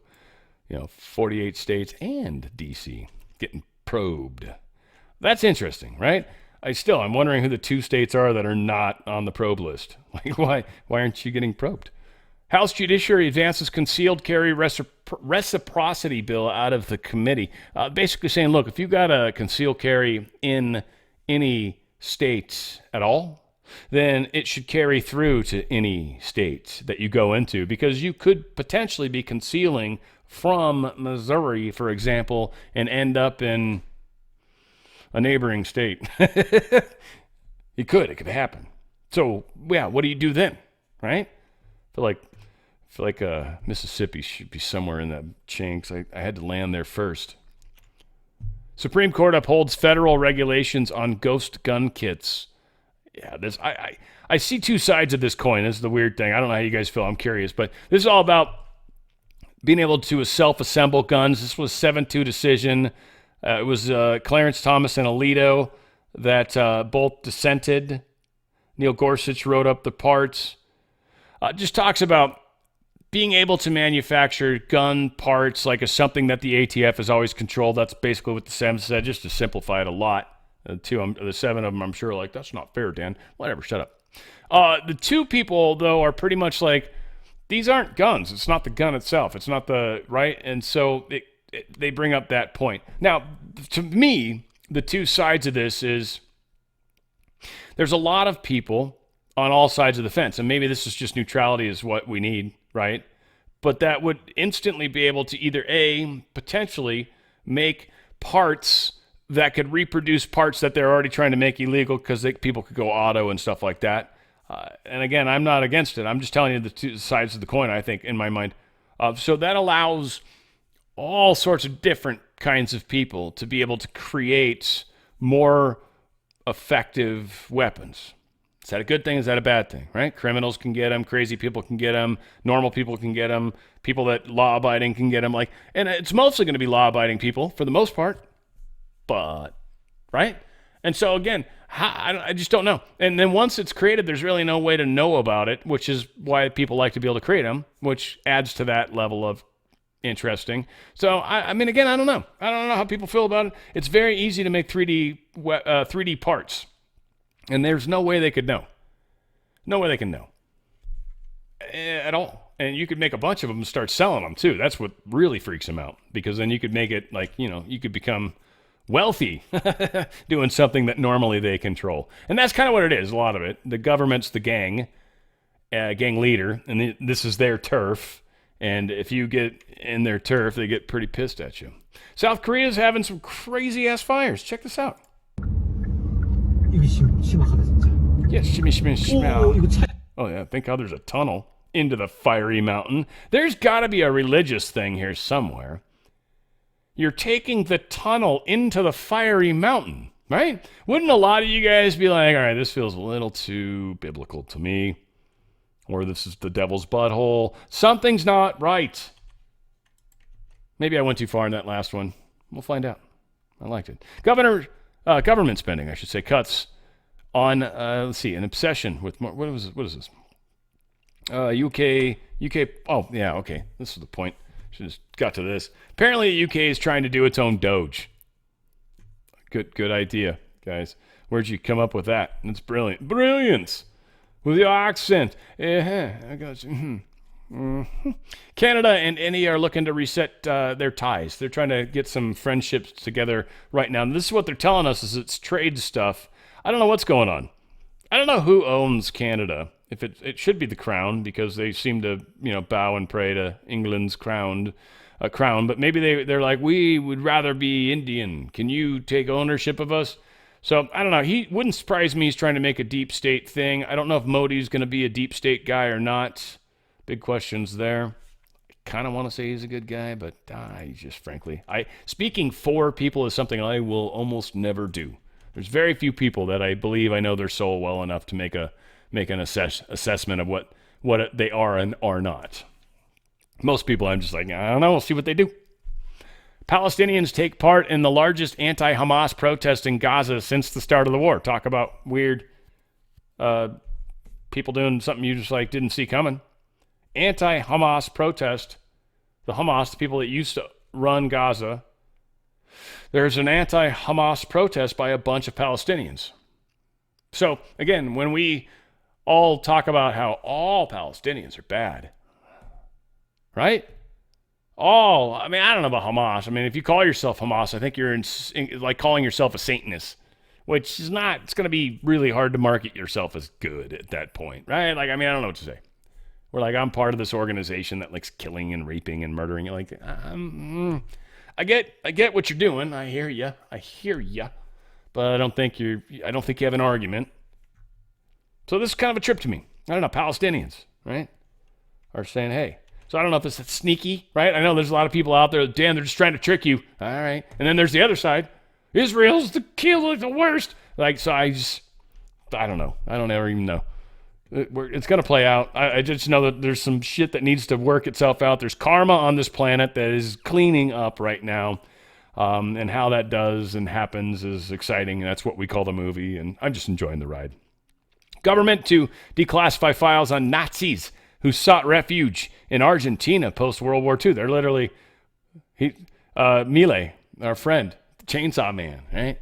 48 states and D.C. getting probed. That's interesting, right? I'm wondering who the 2 states are that are not on the probe list. Like, why aren't you getting probed? House Judiciary advances concealed carry reciprocity bill out of the committee. Basically saying, look, if you got a concealed carry in any states at all, then it should carry through to any state that you go into, because you could potentially be concealing from Missouri, for example, and end up in a neighboring state. It could happen. So, what do you do then, right? I feel like Mississippi should be somewhere in that chain, because I had to land there first. Supreme Court upholds federal regulations on ghost gun kits. Yeah, I see 2 sides of this coin. This is the weird thing. I don't know how you guys feel. I'm curious, but this is all about being able to self-assemble guns. This was 7-2 decision. It was Clarence Thomas and Alito that both dissented. Neil Gorsuch wrote up the parts. Just talks about being able to manufacture gun parts like is something that the ATF has always controlled. That's basically what the 7 said, just to simplify it a lot. The 7 of them, I'm sure, are like, that's not fair, Dan. Whatever, shut up. The 2 people, though, are pretty much like, these aren't guns. It's not the gun itself. It's not the, right? And so they bring up that point. Now, to me, the two sides of this is there's a lot of people on all sides of the fence, and maybe this is just neutrality is what we need, right? But that would instantly be able to either A, potentially make parts that could reproduce parts that they're already trying to make illegal because people could go auto and stuff like that. And again, I'm not against it. I'm just telling you the two sides of the coin, I think, in my mind. So that allows all sorts of different kinds of people to be able to create more effective weapons. Is that a good thing? Is that a bad thing, right? Criminals can get them. Crazy people can get them. Normal people can get them. People that law-abiding can get them. And it's mostly going to be law-abiding people for the most part. But, right? And so, again, I just don't know. And then once it's created, there's really no way to know about it, which is why people like to be able to create them, which adds to that level of interesting. So, I mean, again, I don't know. I don't know how people feel about it. It's very easy to make 3D parts. And there's no way they could know. No way they can know. At all. And you could make a bunch of them and start selling them, too. That's what really freaks them out. Because then you could make it you could become wealthy doing something that normally they control. And that's kind of what it is, a lot of it. The government's the gang leader, and this is their turf. And if you get in their turf, they get pretty pissed at you. South Korea's having some crazy-ass fires. Check this out. Yes, shimmy. Oh, yeah, thank God there's a tunnel into the fiery mountain. There's got to be a religious thing here somewhere. You're taking the tunnel into the fiery mountain, right? Wouldn't a lot of you guys be like, all right, this feels a little too biblical to me, or this is the devil's butthole. Something's not right. Maybe I went too far in that last one. We'll find out. I liked it. Government spending, I should say, cuts on, let's see, an obsession with more, what is this? UK, oh, yeah, okay, this is the point. Should have got to this. Apparently, the UK is trying to do its own Doge. Good idea, guys. Where'd you come up with that? It's brilliant. Brilliance! With your accent. I got you. Canada and India are looking to reset their ties. They're trying to get some friendships together right now. And this is what they're telling us is it's trade stuff. I don't know what's going on. I don't know who owns Canada. If it should be the crown because they seem to bow and pray to England's crown, but maybe they're like, we would rather be Indian. Can you take ownership of us? So I don't know. He wouldn't surprise me. He's trying to make a deep state thing. I don't know if Modi's going to be a deep state guy or not. Big questions there. I kind of want to say he's a good guy, but I just frankly, speaking for people is something I will almost never do. There's very few people that I believe I know their soul well enough to make an assessment of what they are and are not. Most people, I'm just like, I don't know, we'll see what they do. Palestinians take part in the largest anti-Hamas protest in Gaza since the start of the war. Talk about weird people doing something you just didn't see coming. Anti-Hamas protest, the Hamas, the people that used to run Gaza, there's an anti-Hamas protest by a bunch of Palestinians. So, again, when we all talk about how all Palestinians are bad, right? I don't know about Hamas. I mean, if you call yourself Hamas, I think you're like calling yourself a Satanist, which is not, it's going to be really hard to market yourself as good at that point, right? I don't know what to say. We're I'm part of this organization that likes killing and raping and murdering. I get what you're doing. I hear you. But I don't think you have an argument. So this is kind of a trip to me. I don't know, Palestinians, right, are saying, hey. So I don't know if it's sneaky, right? I know there's a lot of people out there, damn, they're just trying to trick you. All right. And then there's the other side. Israel's the worst. So I don't know. I don't ever even know. It's going to play out. I just know that there's some shit that needs to work itself out. There's karma on this planet that is cleaning up right now. And how that does and happens is exciting. And that's what we call the movie. And I'm just enjoying the ride. Government to declassify files on Nazis who sought refuge in Argentina post-World War II. They're literally, Mile, our friend, Chainsaw Man, right?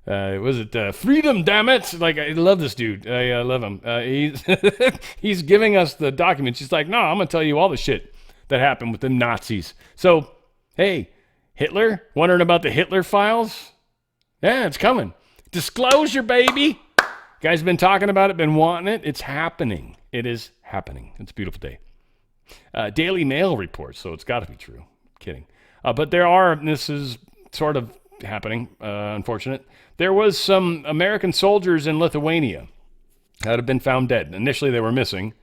Was it Freedom, damn it? Like, I love this dude. I love him. He's he's giving us the documents. He's like, no, I'm going to tell you all the shit that happened with the Nazis. So, hey, Hitler? Wondering about the Hitler files? Yeah, it's coming. Disclosure, baby. Guys been talking about it, been wanting it. It's happening. It is happening. It's a beautiful day. Daily Mail reports, so it's got to be true. Kidding. But there are, and this is sort of happening, unfortunate. There was some American soldiers in Lithuania that have been found dead. Initially, they were missing,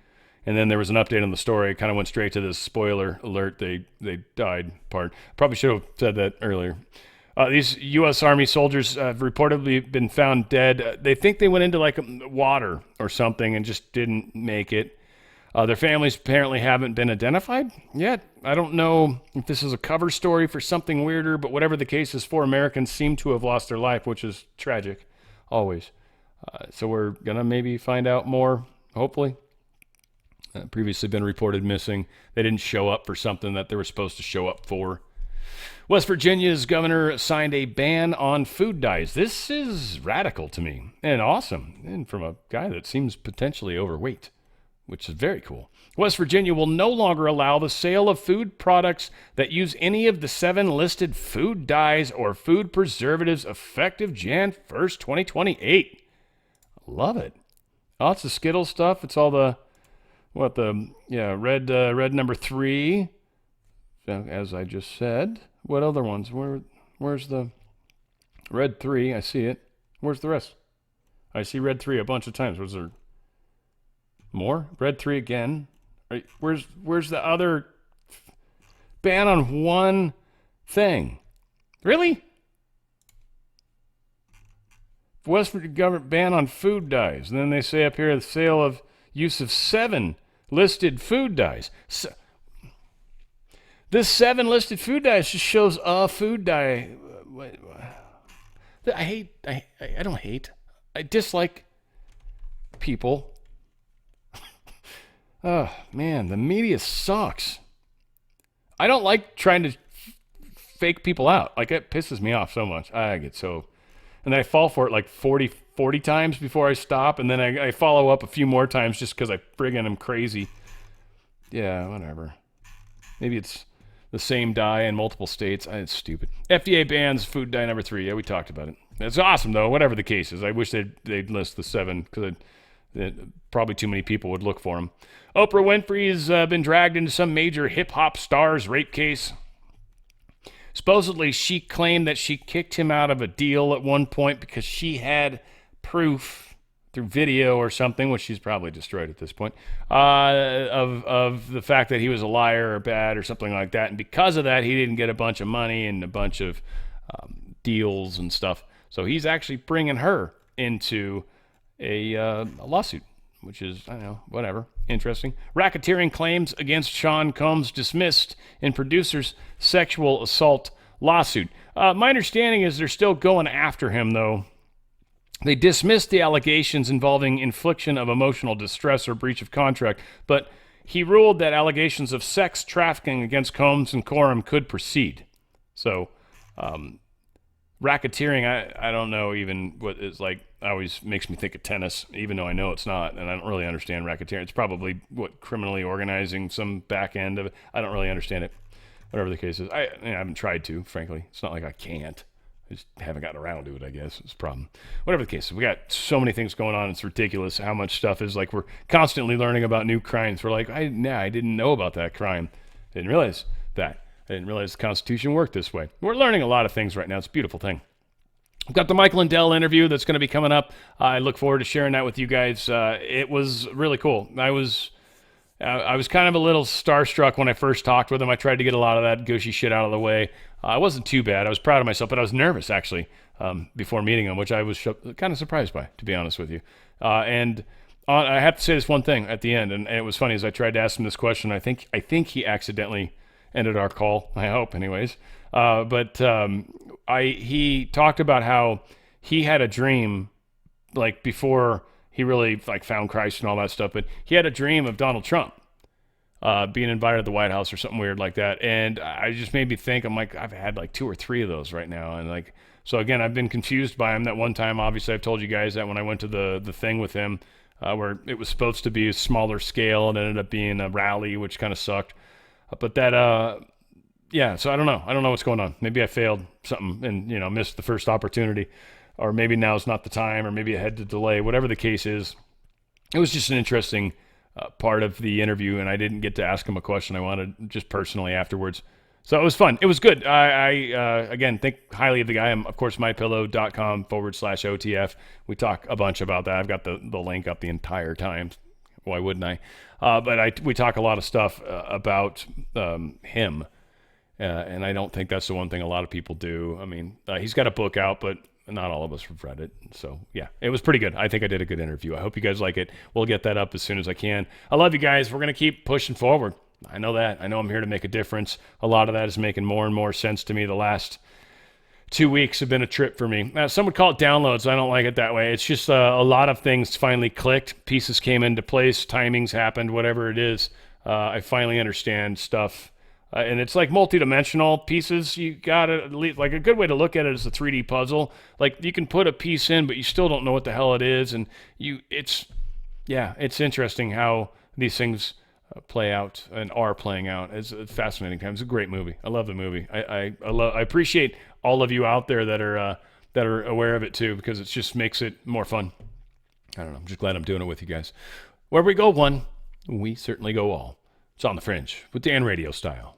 and then there was an update on the story. It kind of went straight to this spoiler alert. They died part. Probably should have said that earlier. These U.S. Army soldiers have reportedly been found dead. They think they went into like water or something and just didn't make it. Their families apparently haven't been identified yet. I don't know if this is a cover story for something weirder, but whatever the case is, 4 Americans seem to have lost their life, which is tragic, always. So we're going to maybe find out more, hopefully. Previously been reported missing. They didn't show up for something that they were supposed to show up for. West Virginia's governor signed a ban on food dyes. This is radical to me and awesome, and from a guy that seems potentially overweight, which is very cool. West Virginia will no longer allow the sale of food products that use any of the 7 listed food dyes or food preservatives effective Jan 1st, 2028. Love it. Lots of Skittles stuff. It's all the, red number 3, as I just said. What other ones? Where's the red 3? I see it. Where's the rest? I see red 3 a bunch of times. Was there more? Red 3 again. Right. Where's the other ban on one thing? Really? West Virginia government ban on food dyes. And then they say up here the sale of use of 7 listed food dyes. So, this 7 listed food dyes just shows a food dye. I don't hate. I dislike people. Oh, man, the media sucks. I don't like trying to fake people out. Like, it pisses me off so much. I get so... And then I fall for it like 40 times before I stop, and then I follow up a few more times just because I friggin' am crazy. Yeah, whatever. Maybe it's the same dye in multiple states. It's stupid. FDA bans food dye number 3. Yeah, we talked about it. It's awesome, though, whatever the case is. I wish they'd list the 7, because probably too many people would look for them. Oprah Winfrey's been dragged into some major hip-hop star's rape case. Supposedly, she claimed that she kicked him out of a deal at one point because she had proof through video or something, which she's probably destroyed at this point, of the fact that he was a liar or bad or something like that. And because of that, he didn't get a bunch of money and a bunch of deals and stuff. So he's actually bringing her into a lawsuit, which is, I don't know, whatever, interesting. Racketeering claims against Sean Combs dismissed in producer's sexual assault lawsuit. My understanding is they're still going after him, though. They dismissed the allegations involving infliction of emotional distress or breach of contract, but he ruled that allegations of sex trafficking against Combs and Coram could proceed. So, racketeering, I don't know even what it's like. Always makes me think of tennis, even though I know it's not, and I don't really understand racketeering. It's probably criminally organizing some back end of it. I don't really understand it. Whatever the case is, I haven't tried to. Frankly, it's not like I can't. I just haven't gotten around to it, I guess. It's a problem. Whatever the case is, we got so many things going on. It's ridiculous how much stuff is like we're constantly learning about new crimes. We're like, I didn't know about that crime. I didn't realize that. I didn't realize the Constitution worked this way. We're learning a lot of things right now. It's a beautiful thing. We've got the Mike Lindell interview that's going to be coming up. I look forward to sharing that with you guys. It was really cool. I was kind of a little starstruck when I first talked with him. I tried to get a lot of that gushy shit out of the way. I wasn't too bad. I was proud of myself, but I was nervous, actually, before meeting him, which I was kind of surprised by, to be honest with you. I have to say this one thing at the end, and it was funny as I tried to ask him this question. I think he accidentally ended our call. I hope, anyways. He talked about how he had a dream, like before he really like found Christ and all that stuff. But he had a dream of Donald Trump, being invited to the White House or something weird like that. And I just made me think, I'm like, I've had like 2 or 3 of those right now. And like, so again, I've been confused by him. That one time, obviously, I've told you guys that when I went to the thing with him, where it was supposed to be a smaller scale and it ended up being a rally, which kind of sucked. But that, yeah, so I don't know. I don't know what's going on. Maybe I failed something and, you know, missed the first opportunity, or maybe now's not the time, or maybe I had to delay, whatever the case is. It was just an interesting part of the interview, and I didn't get to ask him a question I wanted just personally afterwards. So it was fun. It was good. I again, think highly of the guy. I'm, of course, mypillow.com/OTF. We talk a bunch about that. I've got the link up the entire time. Why wouldn't I? But we talk a lot of stuff about him. And I don't think that's the one thing a lot of people do. I mean, he's got a book out, but not all of us have read it. So, yeah, it was pretty good. I think I did a good interview. I hope you guys like it. We'll get that up as soon as I can. I love you guys. We're going to keep pushing forward. I know that. I know I'm here to make a difference. A lot of that is making more and more sense to me. The last 2 weeks have been a trip for me. Some would call it downloads. I don't like it that way. It's just a lot of things finally clicked. Pieces came into place. Timings happened. Whatever it is, I finally understand stuff. And it's like multi-dimensional pieces. You gotta, like, a good way to look at it is a 3D puzzle. Like, you can put a piece in, but you still don't know what the hell it is. And it's interesting how these things play out and are playing out. It's a fascinating time. It's a great movie. I love the movie. I appreciate all of you out there that are aware of it too, because it just makes it more fun. I don't know. I'm just glad I'm doing it with you guys. Where we go one, we certainly go all. It's on the Fringe with Dan Radio Style.